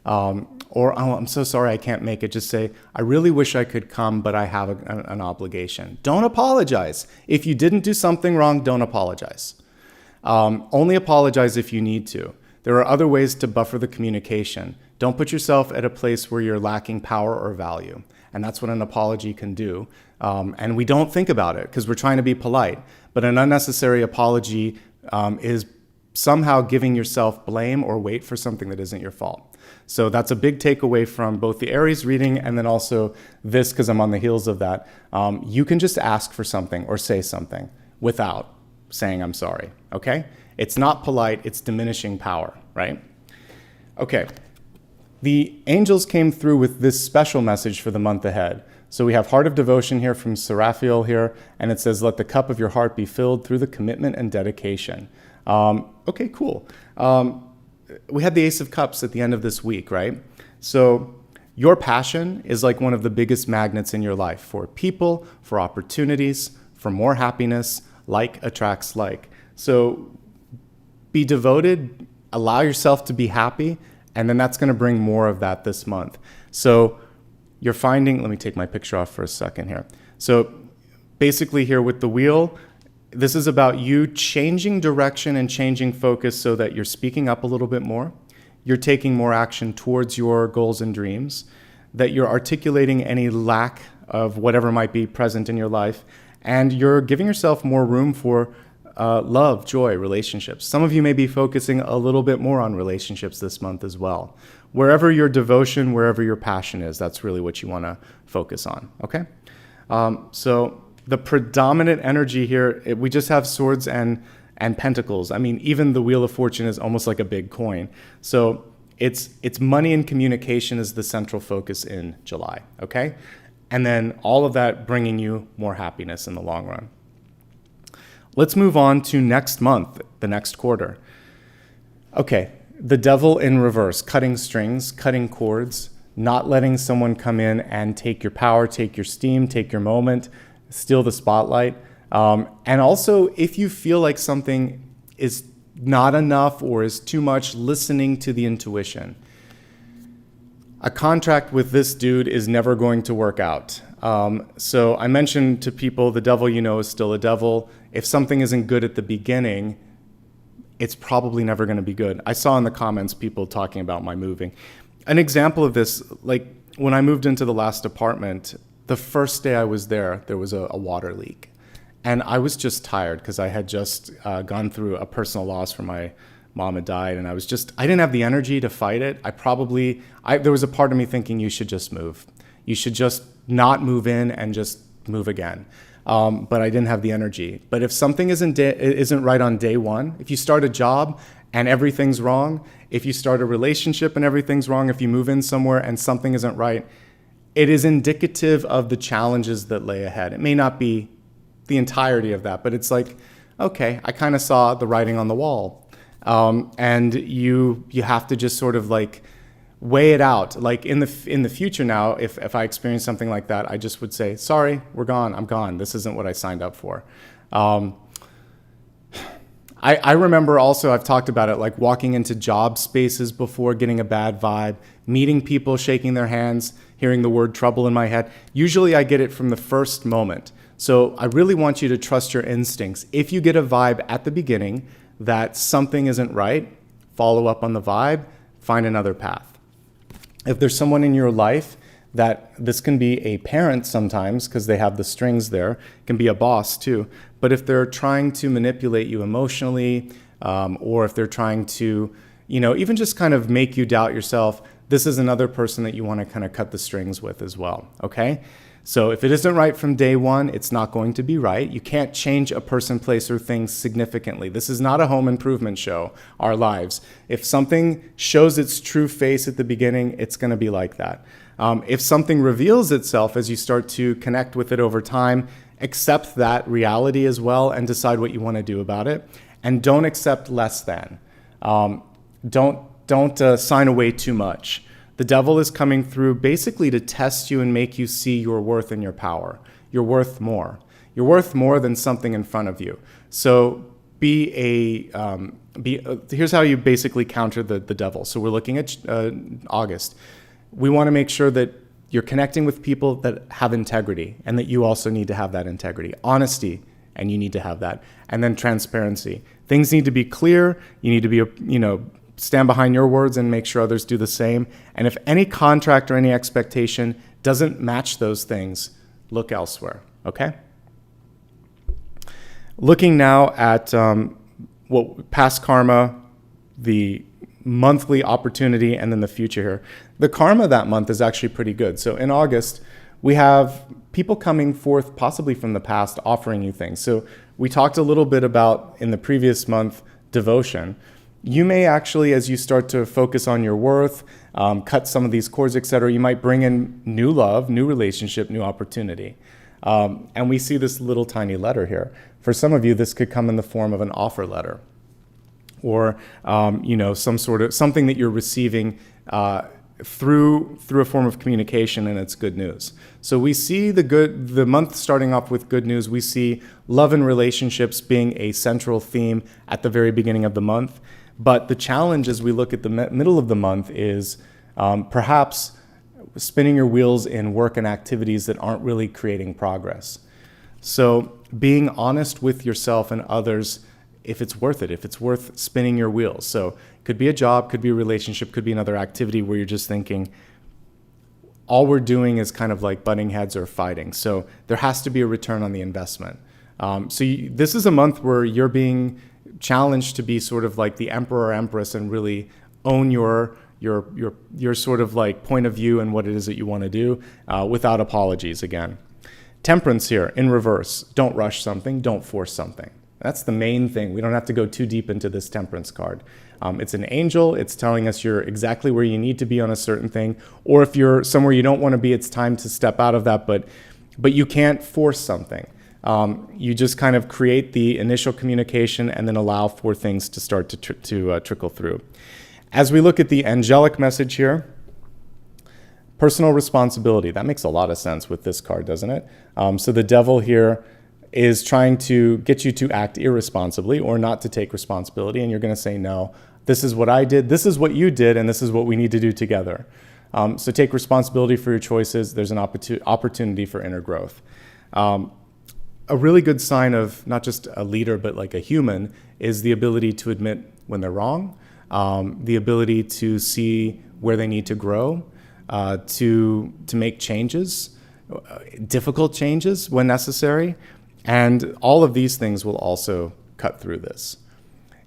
Or, oh, I'm so sorry I can't make it. Just say, I really wish I could come, but I have an obligation. Don't apologize. If you didn't do something wrong, don't apologize. Only apologize if you need to. There are other ways to buffer the communication. Don't put yourself at a place where you're lacking power or value. And that's what an apology can do. And we don't think about it because we're trying to be polite. But an unnecessary apology is somehow giving yourself blame or weight for something that isn't your fault. So that's a big takeaway from both the Aries reading and then also this, because I'm on the heels of that. You can just ask for something or say something without saying I'm sorry, okay? It's not polite, it's diminishing power, right? Okay, the angels came through with this special message for the month ahead. So we have Heart of Devotion here from Seraphiel here, and it says, let the cup of your heart be filled through the commitment and dedication. Okay, cool. We had the Ace of Cups at the end of this week, right? So your passion is like one of the biggest magnets in your life for people, for opportunities, for more happiness. Like attracts like. So be devoted, allow yourself to be happy, and then that's going to bring more of that this month. So you're finding, let me take my picture off for a second here. So basically here with the wheel, this is about you changing direction and changing focus so that you're speaking up a little bit more. You're taking more action towards your goals and dreams, that you're articulating any lack of whatever might be present in your life. And you're giving yourself more room for love, joy, relationships. Some of you may be focusing a little bit more on relationships this month as well. Wherever your devotion, wherever your passion is, that's really what you want to focus on, okay? So the predominant energy here, we just have swords and pentacles. I mean, even the Wheel of Fortune is almost like a big coin. So it's money and communication is the central focus in July, okay? And then all of that bringing you more happiness in the long run. Let's move on to next month, the next quarter. Okay, the devil in reverse, cutting strings, cutting cords, not letting someone come in and take your power, take your steam, take your moment, steal the spotlight. And also, if you feel like something is not enough or is too much, listening to the intuition. A contract with this dude is never going to work out. So I mentioned to people, the devil you know is still a devil. If something isn't good at the beginning, it's probably never going to be good. I saw in the comments people talking about my moving. An example of this, like when I moved into the last apartment, the first day I was there was a water leak. And I was just tired because I had just gone through a personal loss from my mom had died, and I didn't have the energy to fight it. There was a part of me thinking you should just move. You should just not move in and just move again. But I didn't have the energy. But if something isn't right on day one, if you start a job and everything's wrong, if you start a relationship and everything's wrong, if you move in somewhere and something isn't right, it is indicative of the challenges that lay ahead. It may not be the entirety of that, but it's like, okay, I kind of saw the writing on the wall. And you have to just sort of like weigh it out. Like in the future now, if I experience something like that, I just would say, sorry, we're gone. I'm gone. This isn't what I signed up for. I remember also, I've talked about it, like walking into job spaces before, getting a bad vibe, meeting people, shaking their hands, hearing the word trouble in my head. Usually I get it from the first moment. So I really want you to trust your instincts. If you get a vibe at the beginning that something isn't right, follow up on the vibe, find another path. If there's someone in your life that this can be a parent sometimes because they have the strings there, it can be a boss too. But if they're trying to manipulate you emotionally, or if they're trying to, even just kind of make you doubt yourself, this is another person that you want to kind of cut the strings with as well, okay? So if it isn't right from day one, it's not going to be right. You can't change a person, place, or thing significantly. This is not a home improvement show, our lives. If something shows its true face at the beginning, it's going to be like that. If something reveals itself as you start to connect with it over time, accept that reality as well and decide what you want to do about it. And don't accept less than. Don't sign away too much. The devil is coming through basically to test you and make you see your worth and your power. You're worth more. You're worth more than something in front of you. So here's how you basically counter the devil. So we're looking at August. We want to make sure that you're connecting with people that have integrity and that you also need to have that integrity. Honesty, and you need to have that. And then transparency. Things need to be clear. You need to be, stand behind your words and make sure others do the same. And if any contract or any expectation doesn't match those things, look elsewhere, okay? Looking now at past karma, the monthly opportunity, and then the future here. The karma that month is actually pretty good. So in August, we have people coming forth possibly from the past offering you things. So we talked a little bit about, in the previous month, devotion. You may actually, as you start to focus on your worth, cut some of these cords, etc., you might bring in new love, new relationship, new opportunity. And we see this little tiny letter here. For some of you, this could come in the form of an offer letter, or something that you're receiving through a form of communication, and it's good news. So we see the month starting off with good news. We see love and relationships being a central theme at the very beginning of the month. But the challenge as we look at the middle of the month is perhaps spinning your wheels in work and activities that aren't really creating progress. So being honest with yourself and others, if it's worth it, if it's worth spinning your wheels. So it could be a job, could be a relationship, could be another activity where you're just thinking, all we're doing is kind of like butting heads or fighting. So there has to be a return on the investment. This is a month where you're being challenged to be sort of like the emperor or empress and really own your sort of like point of view and what it is that you want to do without apologies again. Temperance here in reverse. Don't rush something. Don't force something. That's the main thing. We don't have to go too deep into this temperance card. It's an angel. It's telling us you're exactly where you need to be on a certain thing. Or if you're somewhere you don't want to be, it's time to step out of that. But you can't force something. You just kind of create the initial communication and then allow for things to start to trickle through. As we look at the angelic message here, personal responsibility. That makes a lot of sense with this card, doesn't it? So the devil here is trying to get you to act irresponsibly or not to take responsibility. And you're going to say, no, this is what I did, this is what you did, and this is what we need to do together. So take responsibility for your choices. There's an opportunity for inner growth. A really good sign of not just a leader, but like a human is the ability to admit when they're wrong, the ability to see where they need to grow, to make changes, difficult changes when necessary. And all of these things will also cut through this.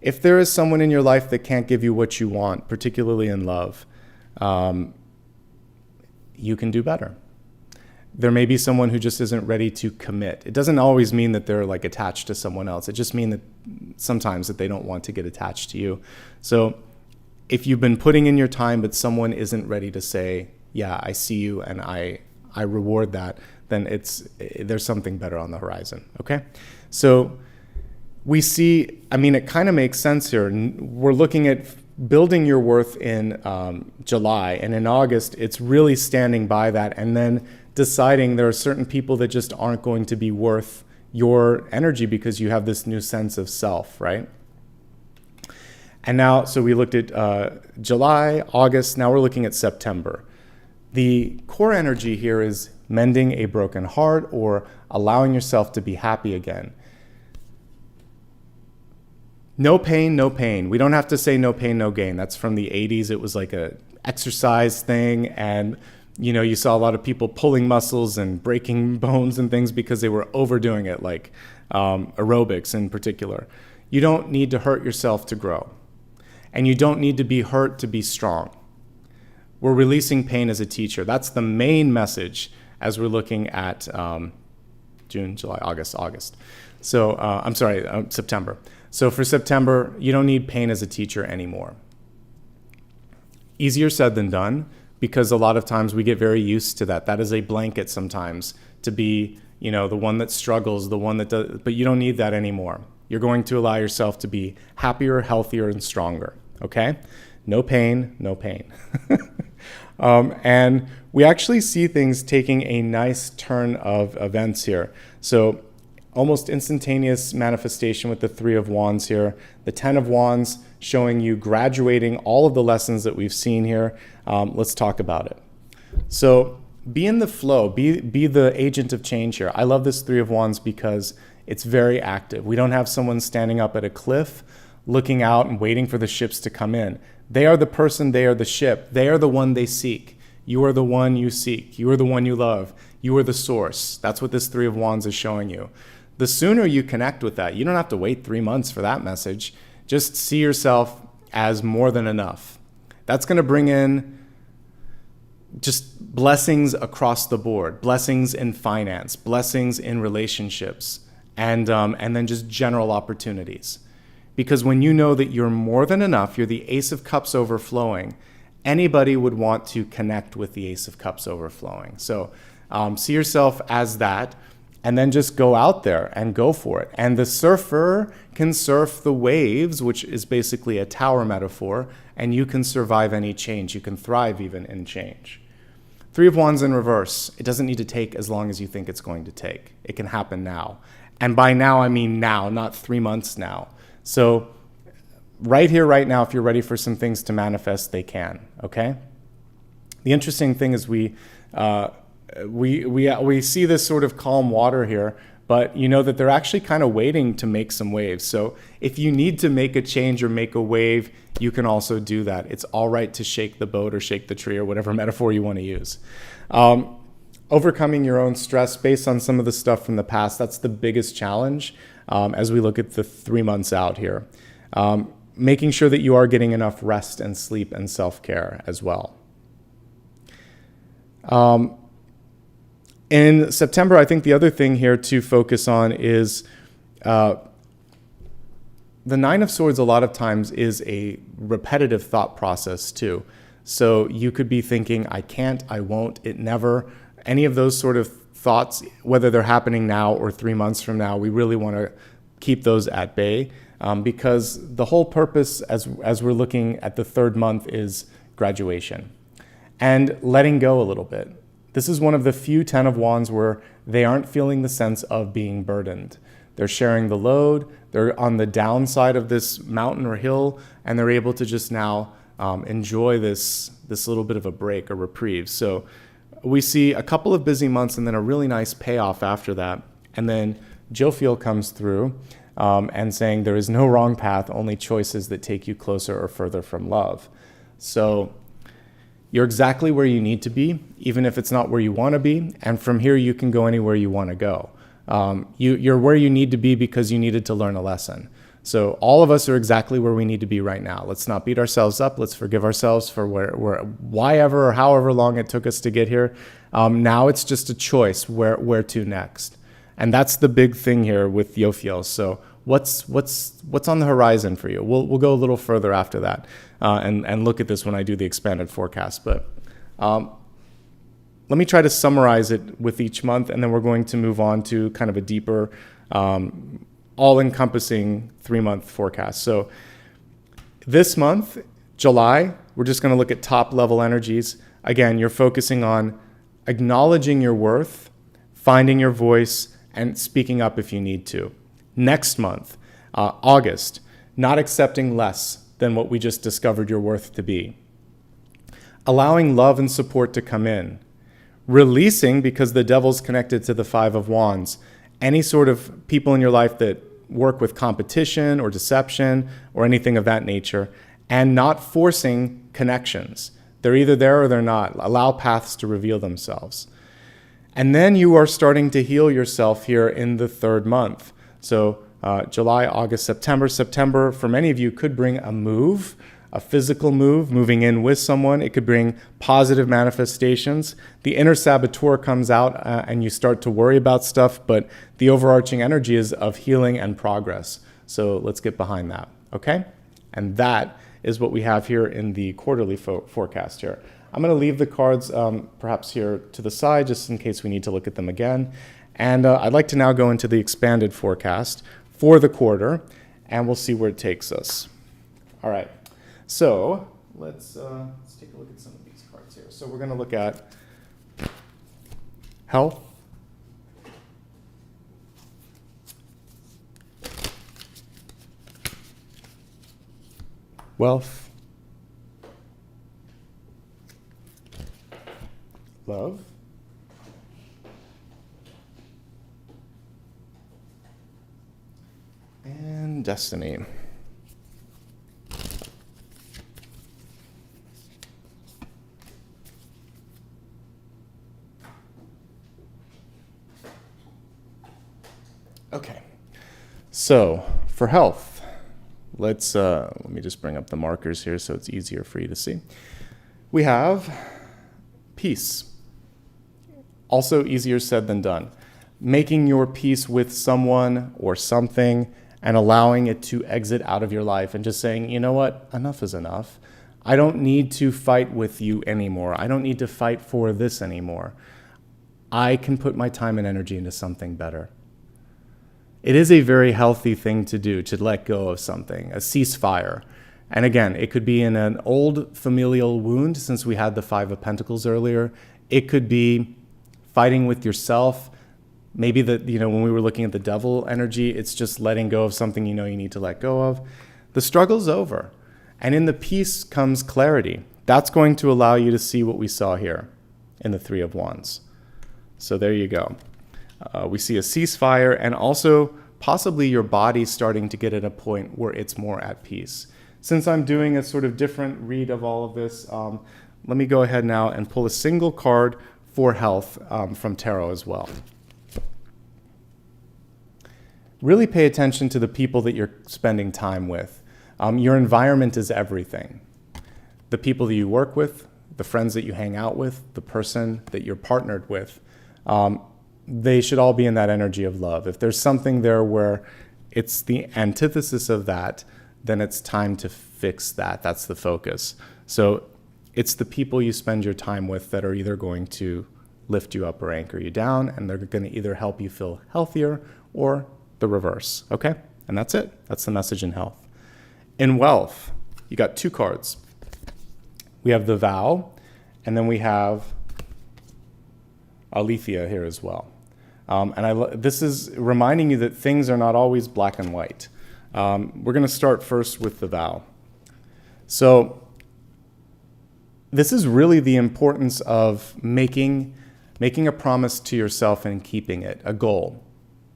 If there is someone in your life that can't give you what you want, particularly in love, you can do better. There may be someone who just isn't ready to commit. It doesn't always mean that they're like attached to someone else. It just means that sometimes that they don't want to get attached to you. So if you've been putting in your time, but someone isn't ready to say, yeah, I see you and I reward that, then there's something better on the horizon, okay? So we see, it kind of makes sense here. We're looking at building your worth in July, and in August, it's really standing by that and then deciding there are certain people that just aren't going to be worth your energy because you have this new sense of self, right? And now, so we looked at July, August, now we're looking at September. The core energy here is mending a broken heart or allowing yourself to be happy again. No pain, no pain. We don't have to say no pain, no gain. That's from the 80s. It was like a exercise thing, and you saw a lot of people pulling muscles and breaking bones and things because they were overdoing it, like aerobics in particular. You don't need to hurt yourself to grow, and you don't need to be hurt to be strong. We're releasing pain as a teacher. That's the main message as we're looking at June, July, August. So September. So for September, you don't need pain as a teacher anymore. Easier said than done, because a lot of times we get very used to that. That is a blanket sometimes to be, the one that struggles, the one that does, but you don't need that anymore. You're going to allow yourself to be happier, healthier, and stronger, okay? No pain, no pain. And we actually see things taking a nice turn of events here. So almost instantaneous manifestation with the 3 of Wands here. The 10 of Wands showing you graduating all of the lessons that we've seen here. Let's talk about it. So be in the flow. Be the agent of change here. I love this 3 of Wands because it's very active. We don't have someone standing up at a cliff looking out and waiting for the ships to come in. They are the person, they are the ship. They are the one they seek. You are the one you seek. You are the one you love. You are the source. That's what this 3 of Wands is showing you. The sooner you connect with that, you don't have to wait 3 months for that message. Just see yourself as more than enough. That's going to bring in just blessings across the board, blessings in finance, blessings in relationships, and then just general opportunities. Because when you know that you're more than enough, you're the Ace of Cups overflowing, anybody would want to connect with the Ace of Cups overflowing. So see yourself as that, and then just go out there and go for it. And the surfer can surf the waves, which is basically a tower metaphor, and you can survive any change. You can thrive even in change. 3 of Wands in reverse. It doesn't need to take as long as you think it's going to take. It can happen now. And by now, I mean now, not 3 months now. So right here, right now, if you're ready for some things to manifest, they can, okay? The interesting thing is we see this sort of calm water here, but you know that they're actually kind of waiting to make some waves. So if you need to make a change or make a wave, you can also do that. It's all right to shake the boat or shake the tree or whatever metaphor you want to use. Overcoming your own stress based on some of the stuff from the past, that's the biggest challenge as we look at the 3 months out here. Making sure that you are getting enough rest and sleep and self-care as well. In September, I think the other thing here to focus on is the Nine of Swords a lot of times is a repetitive thought process too. So you could be thinking, I can't, I won't, it never. Any of those sort of thoughts, whether they're happening now or 3 months from now, we really want to keep those at bay because the whole purpose as we're looking at the 3rd month is graduation and letting go a little bit. This is one of the few 10 of Wands where they aren't feeling the sense of being burdened. They're sharing the load, they're on the downside of this mountain or hill, and they're able to just now enjoy this little bit of a break, a reprieve. So we see a couple of busy months and then a really nice payoff after that. And then Jophiel comes through and saying there is no wrong path, only choices that take you closer or further from love. So you're exactly where you need to be, even if it's not where you want to be. And from here, you can go anywhere you want to go. You're where you need to be because you needed to learn a lesson. So all of us are exactly where we need to be right now. Let's not beat ourselves up. Let's forgive ourselves for why ever or however long it took us to get here. Now it's just a choice where to next. And that's the big thing here with Jophiel. So what's on the horizon for you? We'll go a little further after that and look at this when I do the expanded forecast. But let me try to summarize it with each month, and then we're going to move on to kind of a deeper, all-encompassing 3-month forecast. So this month, July, we're just going to look at top-level energies. Again, you're focusing on acknowledging your worth, finding your voice, and speaking up if you need to. Next month, August, not accepting less than what we just discovered your worth to be. Allowing love and support to come in. Releasing, because the devil's connected to the 5 of Wands, any sort of people in your life that work with competition or deception or anything of that nature, and not forcing connections. They're either there or they're not. Allow paths to reveal themselves. And then you are starting to heal yourself here in the 3rd month. So July, August, September. September, for many of you, could bring a move, a physical move, moving in with someone. It could bring positive manifestations. The inner saboteur comes out and you start to worry about stuff, but the overarching energy is of healing and progress. So let's get behind that, okay? And that is what we have here in the quarterly forecast here. I'm going to leave the cards perhaps here to the side just in case we need to look at them again. And I'd like to now go into the expanded forecast for the quarter, and we'll see where it takes us. All right. So let's take a look at some of these cards here. So we're going to look at health, wealth, love, and destiny. Okay, so for health, let me just bring up the markers here so it's easier for you to see. We have peace. Also easier said than done. Making your peace with someone or something and allowing it to exit out of your life and just saying, you know what, enough is enough. I don't need to fight with you anymore. I don't need to fight for this anymore. I can put my time and energy into something better. It is a very healthy thing to do, to let go of something, a ceasefire. And again, it could be in an old familial wound, since we had the 5 of Pentacles earlier. It could be fighting with yourself. Maybe when we were looking at the devil energy, it's just letting go of something you know you need to let go of. The struggle's over. And in the peace comes clarity. That's going to allow you to see what we saw here in the 3 of Wands. So there you go. We see a ceasefire, and also possibly your body starting to get at a point where it's more at peace. Since I'm doing a sort of different read of all of this, let me go ahead now and pull a single card for health from tarot as well. Really pay attention to the people that you're spending time with. Your environment is everything. The people that you work with, the friends that you hang out with, the person that you're partnered with, they should all be in that energy of love. If there's something there where it's the antithesis of that, then it's time to fix that. That's the focus. So it's the people you spend your time with that are either going to lift you up or anchor you down, and they're going to either help you feel healthier or the reverse, okay? And that's it. That's the message in health. In wealth, you got 2 cards. We have the Vow, and then we have Aletheia here as well. This is reminding you that things are not always black and white. We're going to start first with the Vow. So this is really the importance of making a promise to yourself and keeping it, a goal.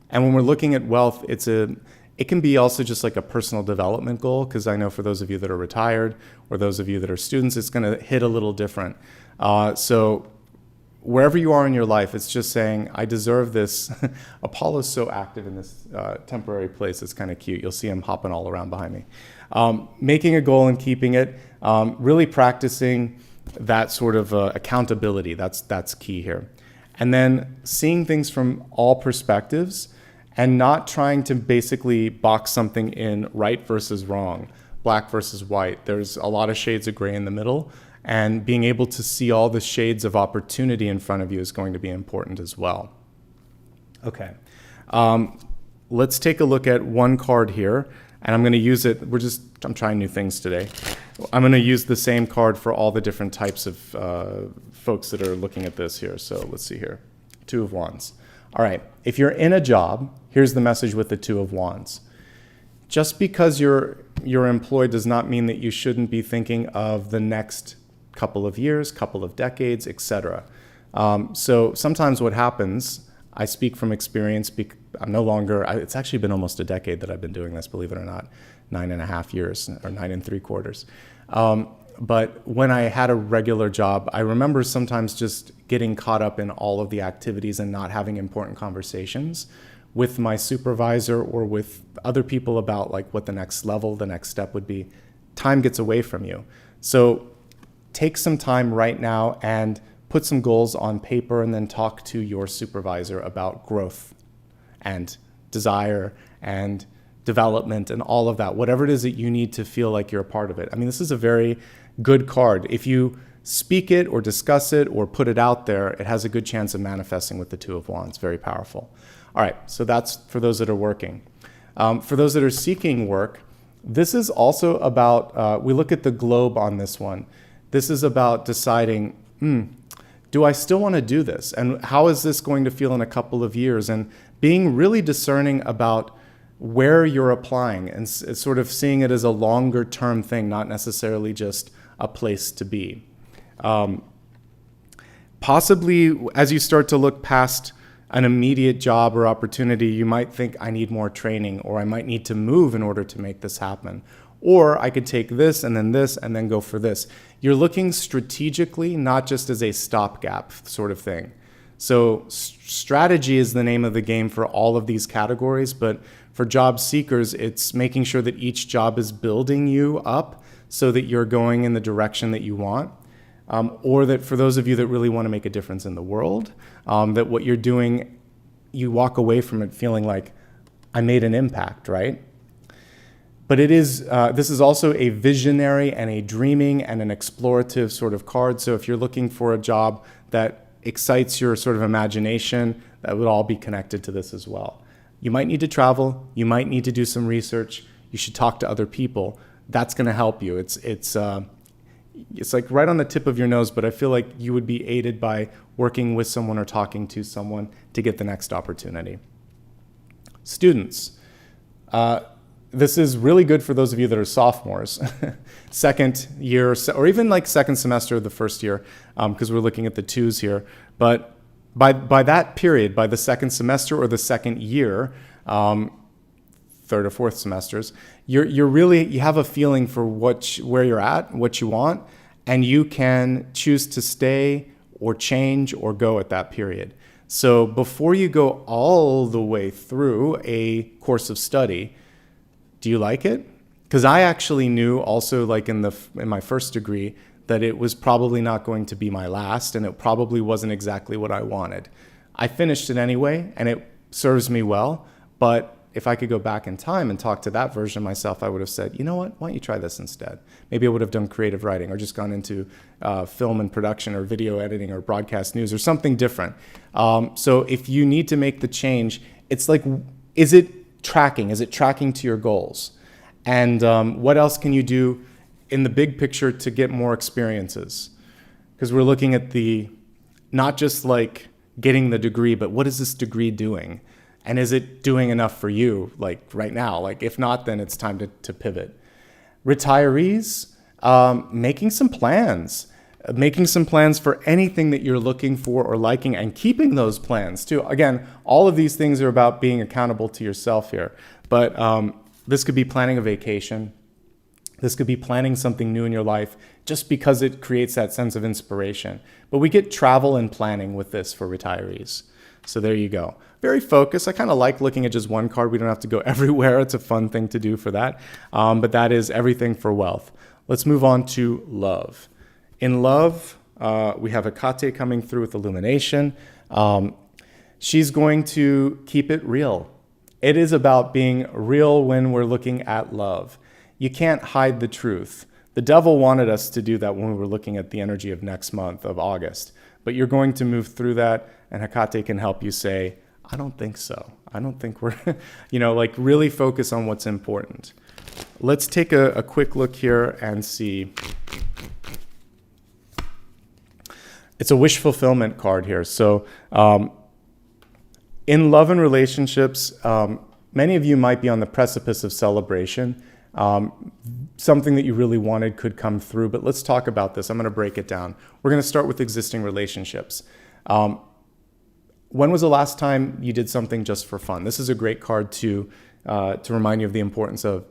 And when we're looking at wealth, it can be also just like a personal development goal, because I know for those of you that are retired or those of you that are students, it's going to hit a little different. So wherever you are in your life, it's just saying, I deserve this. Apollo's so active in this temporary place. It's kind of cute. You'll see him hopping all around behind me. Making a goal and keeping it, really practicing that sort of accountability. That's key here. And then seeing things from all perspectives and not trying to basically box something in right versus wrong, black versus white. There's a lot of shades of gray in the middle, and being able to see all the shades of opportunity in front of you is going to be important as well. Okay, let's take a look at one card here, and I'm going to use it. I'm trying new things today. I'm going to use the same card for all the different types of folks that are looking at this here. So let's see here. 2 of Wands. All right, if you're in a job, here's the message with the 2 of Wands. Just because you're employed does not mean that you shouldn't be thinking of the next couple of years, couple of decades, etc. So sometimes what happens, I speak from experience, I'm no longer, it's actually been almost a decade that I've been doing this, believe it or not, 9.5 years, or 9 3/4. But when I had a regular job, I remember sometimes just getting caught up in all of the activities and not having important conversations with my supervisor or with other people about like what the next level, the next step would be. Time gets away from you. So take some time right now and put some goals on paper, and then talk to your supervisor about growth and desire and development and all of that, whatever it is that you need to feel like you're a part of it. I mean, this is a very good card. If you speak it or discuss it or put it out there, it has a good chance of manifesting with the 2 of Wands. Very powerful. All right, so that's for those that are working. For those that are seeking work, this is also about, we look at the globe on this one. This is about deciding, do I still want to do this? And how is this going to feel in a couple of years? And being really discerning about where you're applying and sort of seeing it as a longer term thing, not necessarily just a place to be. Possibly as you start to look past an immediate job or opportunity, you might think, I need more training, or I might need to move in order to make this happen. Or I could take this and then go for this. You're looking strategically, not just as a stopgap sort of thing. So strategy is the name of the game for all of these categories, but for job seekers, it's making sure that each job is building you up so that you're going in the direction that you want. Or that for those of you that really want to make a difference in the world, that what you're doing, you walk away from it feeling like, I made an impact, right? But it is, this is also a visionary and a dreaming and an explorative sort of card. So if you're looking for a job that excites your sort of imagination, that would all be connected to this as well. You might need to travel. You might need to do some research. You should talk to other people. That's going to help you. It's like right on the tip of your nose, but I feel like you would be aided by working with someone or talking to someone to get the next opportunity. Students, this is really good for those of you that are sophomores, second year, or even like second semester of the first year, because we're looking at the 2s here. But by that period, by the second semester or the second year, third or fourth semesters, you have a feeling for where you're at, what you want, and you can choose to stay or change or go at that period. So before you go all the way through a course of study, do you like it? Because I actually knew also, like in my first degree, that it was probably not going to be my last, and it probably wasn't exactly what I wanted. I finished it anyway, and it serves me well, but if I could go back in time and talk to that version of myself, I would have said, you know what, why don't you try this instead? Maybe I would have done creative writing or just gone into film and production or video editing or broadcast news or something different. So if you need to make the change, it's like, is it tracking? Is it tracking to your goals? And what else can you do in the big picture to get more experiences? Because we're looking at not just like getting the degree, but what is this degree doing? And is it doing enough for you, like right now? Like if not, then it's time to pivot. Retirees, making some plans for anything that you're looking for or liking, and keeping those plans too. Again, all of these things are about being accountable to yourself here. But this could be planning a vacation. This could be planning something new in your life just because it creates that sense of inspiration. But we get travel and planning with this for retirees. So there you go. Very focused. I kind of like looking at just one card. We don't have to go everywhere. It's a fun thing to do for that. But that is everything for wealth. Let's move on to love. In love, we have Hecate coming through with illumination. She's going to keep it real. It is about being real when we're looking at love. You can't hide the truth. The devil wanted us to do that when we were looking at the energy of next month, of August. But you're going to move through that, and Hecate can help you say, I don't think so. I don't think we're, like really focus on what's important. Let's take a quick look here and see. It's a wish fulfillment card here. So in love and relationships, many of you might be on the precipice of celebration. Something that you really wanted could come through, but let's talk about this. I'm going to break it down. We're going to start with existing relationships. When was the last time you did something just for fun? This is a great card to remind you of the importance of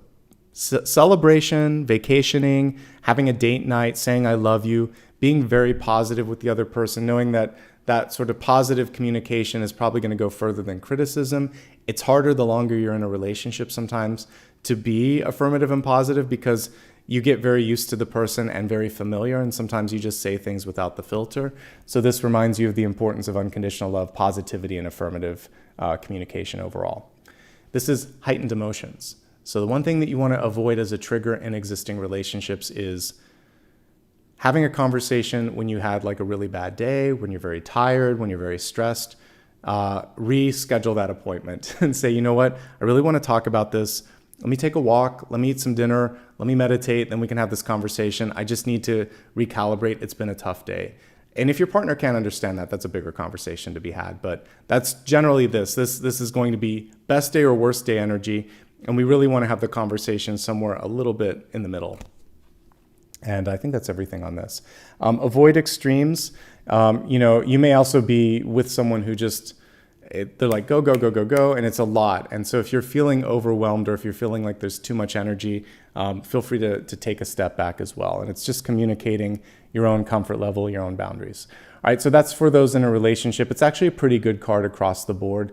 celebration, vacationing, having a date night, saying I love you, being very positive with the other person, knowing that that sort of positive communication is probably going to go further than criticism. It's harder the longer you're in a relationship sometimes to be affirmative and positive because you get very used to the person and very familiar, and sometimes you just say things without the filter. So this reminds you of the importance of unconditional love, positivity, and affirmative communication overall. This is heightened emotions. So the one thing that you want to avoid as a trigger in existing relationships is having a conversation when you had like a really bad day, when you're very tired, when you're very stressed. Reschedule that appointment and say, you know what, I really want to talk about this. Let me take a walk. Let me eat some dinner. Let me meditate. Then we can have this conversation. I just need to recalibrate. It's been a tough day. And if your partner can't understand that, that's a bigger conversation to be had. But that's generally this. This is going to be best day or worst day energy. And we really want to have the conversation somewhere a little bit in the middle. And I think that's everything on this. Avoid extremes. You may also be with someone who just, they're like, go, go, go, go, go, and it's a lot. And so if you're feeling overwhelmed or if you're feeling like there's too much energy, feel free to take a step back as well. And it's just communicating your own comfort level, your own boundaries. All right, so that's for those in a relationship. It's actually a pretty good card across the board.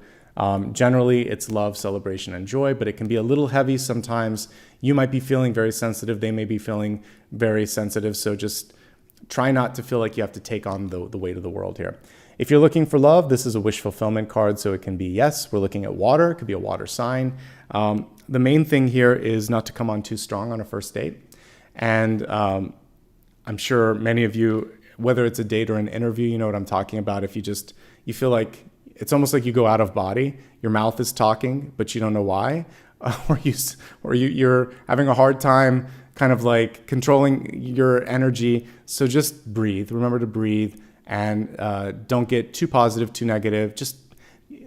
Generally, it's love, celebration, and joy, but it can be a little heavy sometimes. You might be feeling very sensitive. They may be feeling very sensitive. So just try not to feel like you have to take on the weight of the world here. If you're looking for love, this is a wish fulfillment card. So it can be, yes, we're looking at water. It could be a water sign. The main thing here is not to come on too strong on a first date. And I'm sure many of you, whether it's a date or an interview, you know what I'm talking about. If you feel like it's almost like you go out of body. Your mouth is talking, but you don't know why. Or you're having a hard time kind of like controlling your energy. So just breathe. Remember to breathe and don't get too positive, too negative. Just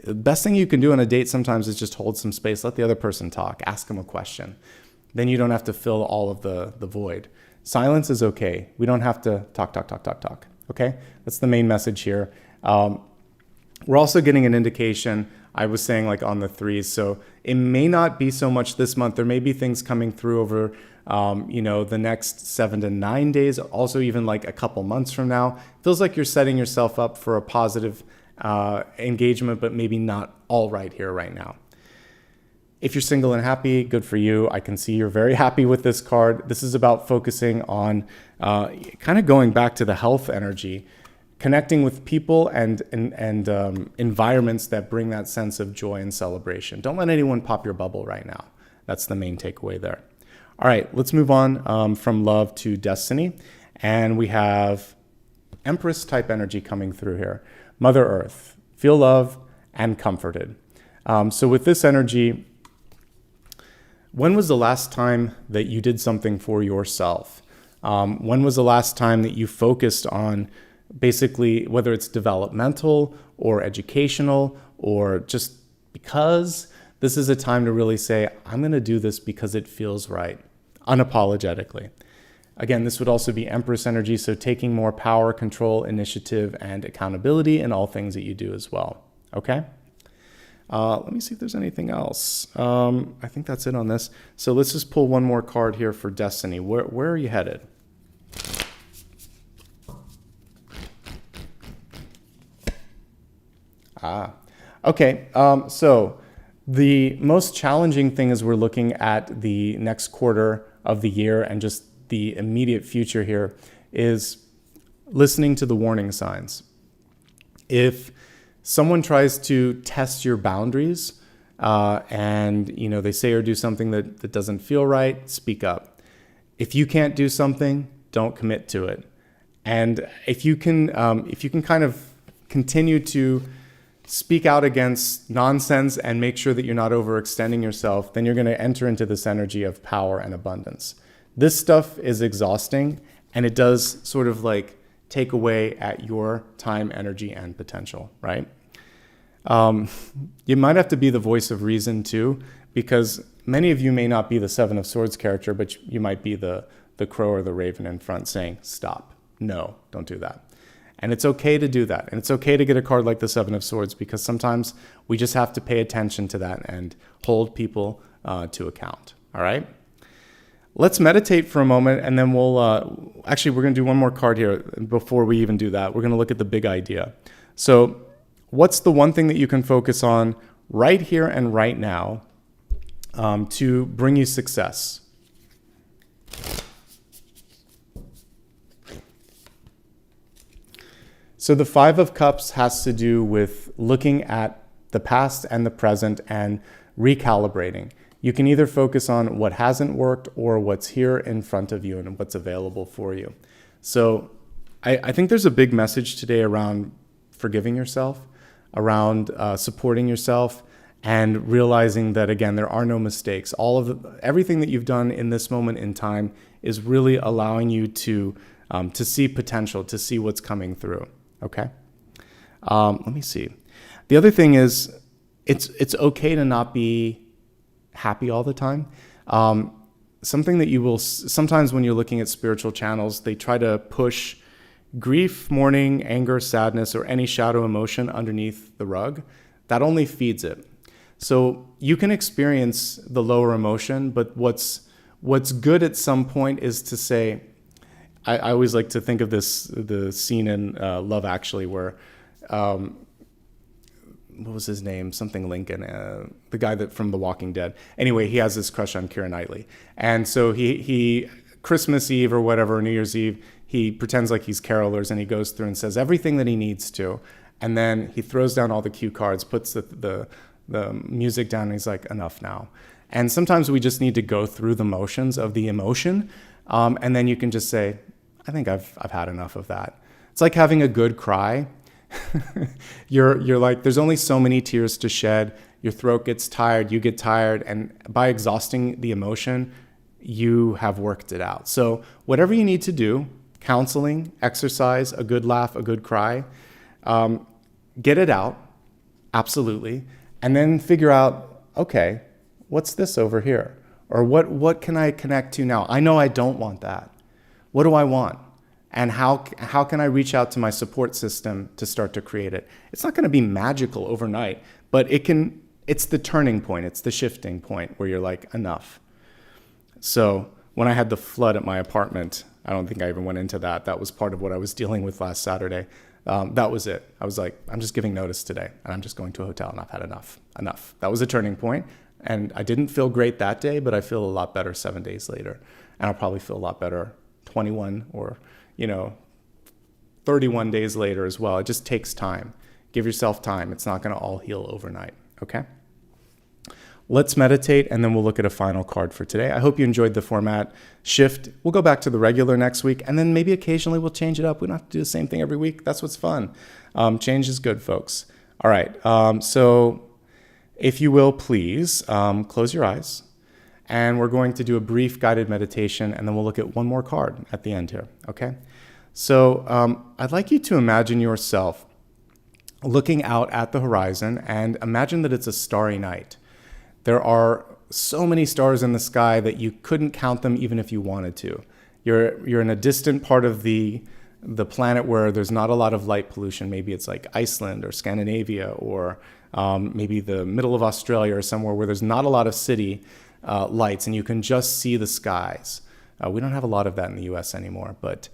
the best thing you can do on a date sometimes is just hold some space. Let the other person talk. Ask them a question. Then you don't have to fill all of the void. Silence is okay. We don't have to talk. Okay? That's the main message here. We're also getting an indication, I was saying like on the threes, so it may not be so much this month. There may be things coming through over, the next 7 to 9 days, also even like a couple months from now. Feels like you're setting yourself up for a positive engagement, but maybe not all right here right now. If you're single and happy, good for you. I can see you're very happy with this card. This is about focusing on kind of going back to the health energy, connecting with people and environments that bring that sense of joy and celebration. Don't let anyone pop your bubble right now. That's the main takeaway there. All right, let's move on from love to destiny. And we have Empress type energy coming through here. Mother Earth, feel loved and comforted. So with this energy, when was the last time that you did something for yourself? When was the last time that you focused on basically whether it's developmental or educational or just because? This is a time to really say, I'm going to do this because it feels right, unapologetically. Again, this would also be Empress energy, so taking more power, control, initiative, and accountability in all things that you do as well. Okay? Let me see if there's anything else. I think that's it on this. So let's just pull one more card here for destiny. Where are you headed? Okay. So the most challenging thing as we're looking at the next quarter of the year and just the immediate future here is listening to the warning signs. If someone tries to test your boundaries and they say or do something that doesn't feel right, speak up. If you can't do something, don't commit to it. And if you can kind of continue to speak out against nonsense and make sure that you're not overextending yourself, then you're going to enter into this energy of power and abundance. This stuff is exhausting, and it does sort of like take away at your time, energy, and potential, right? You might have to be the voice of reason too, because many of you may not be the Seven of Swords character, but you might be the crow or the raven in front saying, stop, no, don't do that. And it's okay to do that. And it's okay to get a card like the Seven of Swords, because sometimes we just have to pay attention to that and hold people to account, all right? Let's meditate for a moment, and then we're going to do one more card here before we even do that. We're going to look at the big idea. So what's the one thing that you can focus on right here and right now to bring you success? So the Five of Cups has to do with looking at the past and the present and recalibrating. You can either focus on what hasn't worked or what's here in front of you and what's available for you. So I think there's a big message today around forgiving yourself, around supporting yourself, and realizing that, again, there are no mistakes. Everything that you've done in this moment in time is really allowing you to see potential, to see what's coming through. Okay? Let me see. The other thing is, it's okay to not be happy all the time. Something that you will sometimes when you're looking at spiritual channels, they try to push grief, mourning, anger, sadness, or any shadow emotion underneath the rug. That only feeds it. So you can experience the lower emotion, but what's good at some point is to say, I always like to think of the scene in Love Actually where what was his name? Something Lincoln, the guy from The Walking Dead. Anyway, he has this crush on Keira Knightley. And so he Christmas Eve or whatever, New Year's Eve, he pretends like he's carolers and he goes through and says everything that he needs to. And then he throws down all the cue cards, puts the music down, and he's like, enough now. And sometimes we just need to go through the motions of the emotion. And then you can just say, I think I've had enough of that. It's like having a good cry. You're like, there's only so many tears to shed. Your throat gets tired, you get tired, and by exhausting the emotion, you have worked it out. So whatever you need to do, counseling, exercise, a good laugh, a good cry, get it out, absolutely, and then figure out, okay, what's this over here? Or what can I connect to now? I know I don't want that. What do I want? And how can I reach out to my support system to start to create it? It's not going to be magical overnight, but it's the turning point. It's the shifting point where you're like, enough. So when I had the flood at my apartment, I don't think I even went into that. That was part of what I was dealing with last Saturday. That was it. I was like, I'm just giving notice today, and I'm just going to a hotel, and I've had enough. That was a turning point. And I didn't feel great that day, but I feel a lot better 7 days later. And I'll probably feel a lot better 21 or 31 days later as well. It just takes time. Give yourself time. It's not going to all heal overnight, okay? Let's meditate, and then we'll look at a final card for today. I hope you enjoyed the format shift. We'll go back to the regular next week, and then maybe occasionally we'll change it up. We don't have to do the same thing every week. That's what's fun. Change is good, folks. All right, so if you will, please close your eyes. And we're going to do a brief guided meditation, and then we'll look at one more card at the end here, okay? So I'd like you to imagine yourself looking out at the horizon, and imagine that it's a starry night. There are so many stars in the sky that you couldn't count them even if you wanted to. You're in a distant part of the planet where there's not a lot of light pollution. Maybe it's like Iceland or Scandinavia, or maybe the middle of Australia or somewhere where there's not a lot of city lights, and you can just see the skies. We don't have a lot of that in the US anymore, but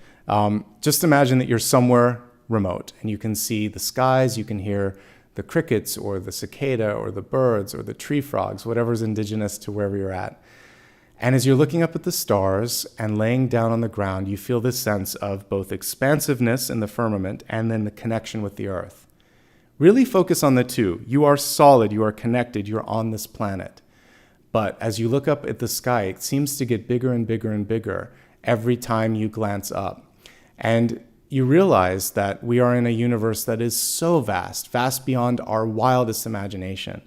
just imagine that you're somewhere remote and you can see the skies, you can hear the crickets or the cicada or the birds or the tree frogs, whatever's indigenous to wherever you're at. And as you're looking up at the stars and laying down on the ground, you feel this sense of both expansiveness in the firmament and then the connection with the earth. Really focus on the two. You are solid, you are connected, you're on this planet. But as you look up at the sky, it seems to get bigger and bigger and bigger every time you glance up. And you realize that we are in a universe that is so vast, vast beyond our wildest imagination.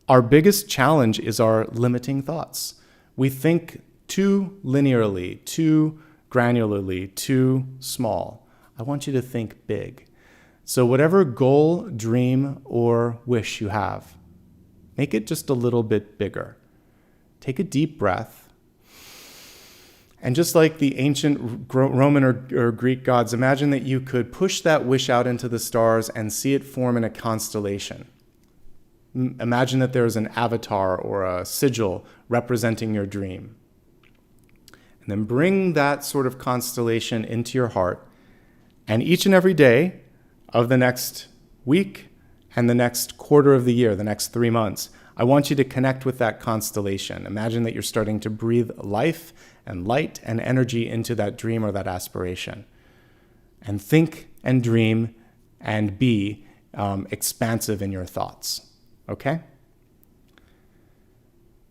Our biggest challenge is our limiting thoughts. We think too linearly, too granularly, too small. I want you to think big. So whatever goal, dream, or wish you have, make it just a little bit bigger. Take a deep breath. And just like the ancient Roman or Greek gods, imagine that you could push that wish out into the stars and see it form in a constellation. Imagine that there's an avatar or a sigil representing your dream. And then bring that sort of constellation into your heart. And each and every day of the next week and the next quarter of the year, the next 3 months, I want you to connect with that constellation. Imagine that you're starting to breathe life and light and energy into that dream or that aspiration. And think and dream and be expansive in your thoughts, okay?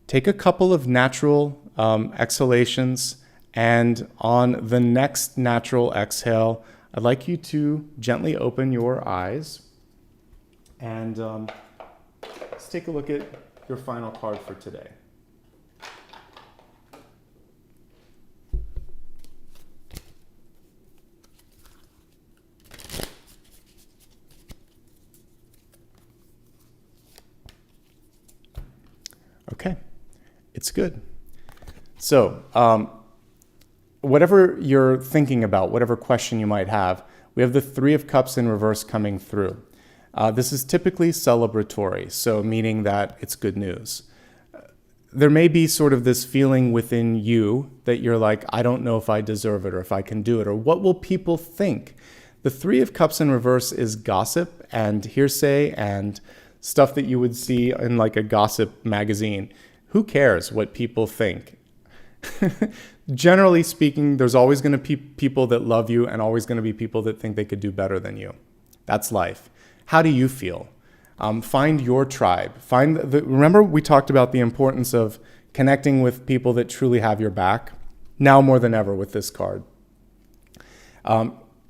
Take a couple of natural exhalations, and on the next natural exhale, I'd like you to gently open your eyes, and let's take a look at your final card for today. Okay, it's good. So, whatever you're thinking about, whatever question you might have, we have the Three of Cups in reverse coming through. This is typically celebratory, so meaning that it's good news. There may be sort of this feeling within you that you're like, I don't know if I deserve it or if I can do it, or what will people think? The Three of Cups in reverse is gossip and hearsay and stuff that you would see in like a gossip magazine. Who cares what people think? Generally speaking, there's always going to be people that love you and always going to be people that think they could do better than you. That's life. How do you feel? Find your tribe. Remember we talked about the importance of connecting with people that truly have your back? Now more than ever with this card.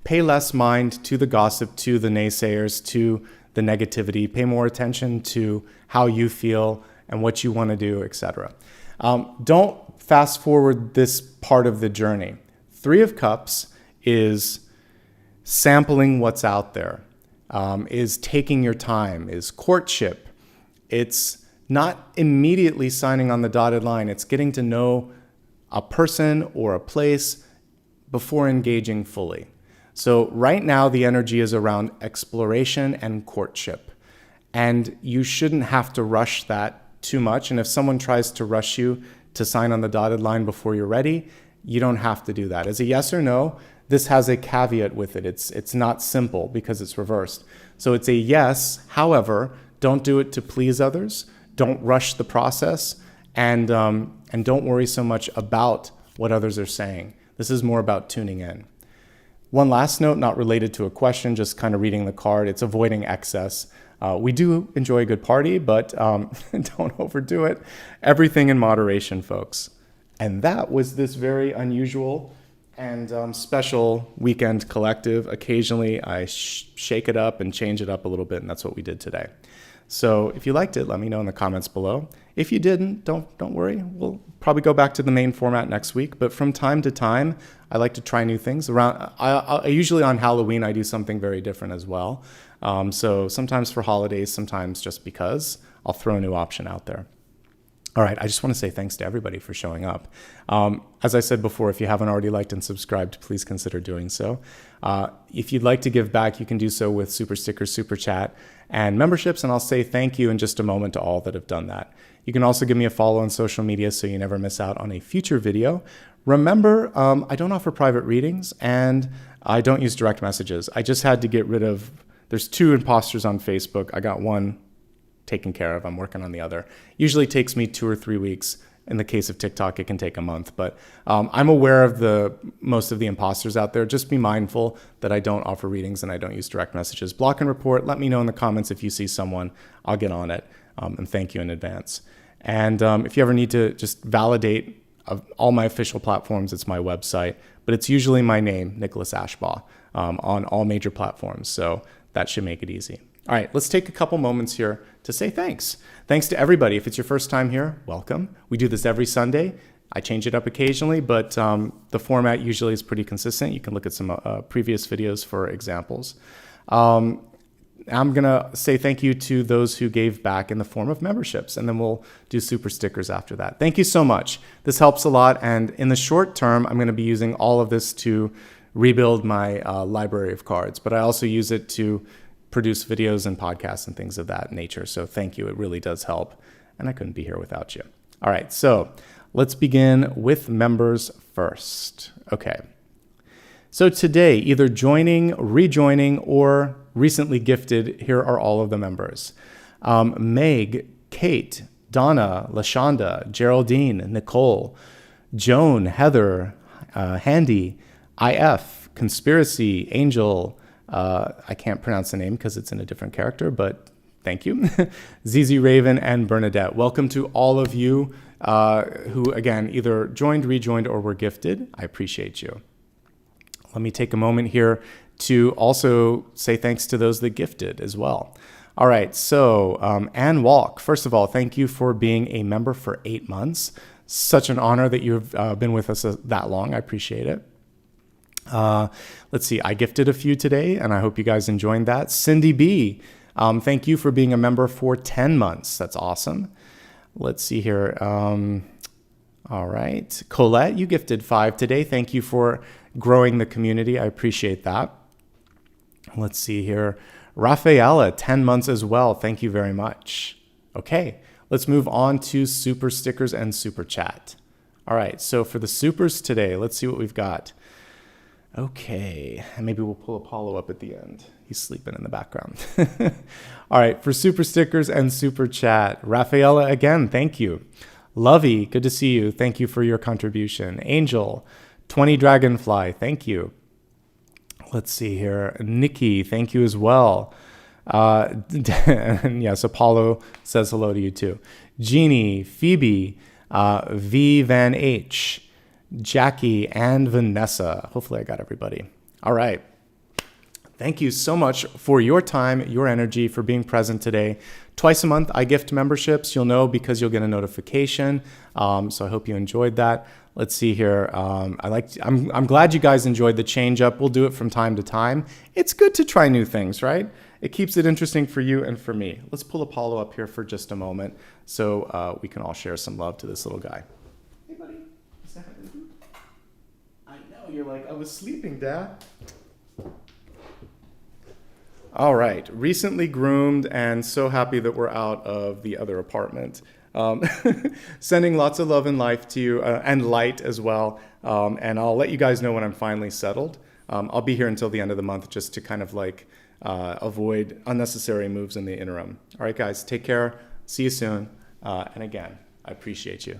Pay less mind to the gossip, to the naysayers, to the negativity. Pay more attention to how you feel and what you want to do, etc. Don't fast forward this part of the journey. Three of Cups is sampling what's out there, is taking your time, is courtship. It's not immediately signing on the dotted line. It's getting to know a person or a place before engaging fully. So right now, the energy is around exploration and courtship. And you shouldn't have to rush that too much. And if someone tries to rush you to sign on the dotted line before you're ready, you don't have to do that. As a yes or no, this has a caveat with it. It's not simple because it's reversed. So it's a yes, however, don't do it to please others. Don't rush the process, and don't worry so much about what others are saying. This is more about tuning in. One last note, not related to a question, just kind of reading the card. It's avoiding excess. We do enjoy a good party, but don't overdo it. Everything in moderation, folks. And that was this very unusual and special weekend collective. Occasionally, I shake it up and change it up a little bit, and that's what we did today. So if you liked it, let me know in the comments below. If you didn't, don't worry. We'll probably go back to the main format next week. But from time to time, I like to try new things. I usually on Halloween, I do something very different as well. So sometimes for holidays, sometimes just because, I'll throw a new option out there. All right, I just want to say thanks to everybody for showing up. As I said before, if you haven't already liked and subscribed, please consider doing so. If you'd like to give back, you can do so with super stickers, super chat, and memberships, and I'll say thank you in just a moment to all that have done that. You can also give me a follow on social media so you never miss out on a future video. Remember, I don't offer private readings, and I don't use direct messages. I just had to get rid of, there's 2 imposters on Facebook. I got one taken care of. I'm working on the other. Usually takes me 2 or 3 weeks. In the case of TikTok, it can take a month. But I'm aware of most of the imposters out there. Just be mindful that I don't offer readings and I don't use direct messages. Block and report. Let me know in the comments if you see someone. I'll get on it. And thank you in advance. And if you ever need to just validate all my official platforms, it's my website. But it's usually my name, Nicholas Ashbaugh, on all major platforms. So that should make it easy. All right, let's take a couple moments here to say thanks. Thanks to everybody. If it's your first time here, welcome. We do this every Sunday. I change it up occasionally, but the format usually is pretty consistent. You can look at some previous videos for examples. I'm going to say thank you to those who gave back in the form of memberships, and then we'll do super stickers after that. Thank you so much. This helps a lot, and in the short term, I'm going to be using all of this to rebuild my library of cards, but I also use it to produce videos and podcasts and things of that nature. So thank you. It really does help. And I couldn't be here without you. All right. So let's begin with members first. Okay. So today, either joining, rejoining, or recently gifted, here are all of the members. Meg, Kate, Donna, LaShonda, Geraldine, Nicole, Joan, Heather, Handy, IF, Conspiracy, Angel, I can't pronounce the name because it's in a different character, but thank you. ZZ Raven and Bernadette. Welcome to all of you who, again, either joined, rejoined, or were gifted. I appreciate you. Let me take a moment here to also say thanks to those that gifted as well. All right, so Ann Walk, first of all, thank you for being a member for 8 months. Such an honor that you've been with us that long. I appreciate it. Let's see, I gifted a few today, and I hope you guys enjoyed that. Cindy B, thank you for being a member for 10 months. That's awesome. Let's see here. All right. Colette, you gifted 5 today. Thank you for growing the community. I appreciate that. Let's see here. Rafaela, 10 months as well. Thank you very much. Okay, let's move on to super stickers and super chat. All right, so for the supers today, let's see what we've got. Okay, and maybe we'll pull Apollo up at the end. He's sleeping in the background. All right, for super stickers and super chat, Rafaela, again, thank you. Lovey, good to see you. Thank you for your contribution. Angel, 20 Dragonfly, thank you. Let's see here. Nikki, thank you as well. And yes, Apollo says hello to you too. Jeannie, Phoebe, V Van H, Jackie, and Vanessa. Hopefully I got everybody. All right. Thank you so much for your time, your energy, for being present today. Twice a month, I gift memberships. You'll know because you'll get a notification. So I hope you enjoyed that. Let's see here. I'm glad you guys enjoyed the change up. We'll do it from time to time. It's good to try new things, right? It keeps it interesting for you and for me. Let's pull Apollo up here for just a moment so we can all share some love to this little guy. Hey, buddy. I know here like I was sleeping, Dad. All right, recently groomed and so happy that we're out of the other apartment. Sending lots of love and life to you and light as well. And I'll let you guys know when I'm finally settled. I'll be here until the end of the month just to kind of like avoid unnecessary moves in the interim. All right, guys, take care. See you soon. And again, I appreciate you.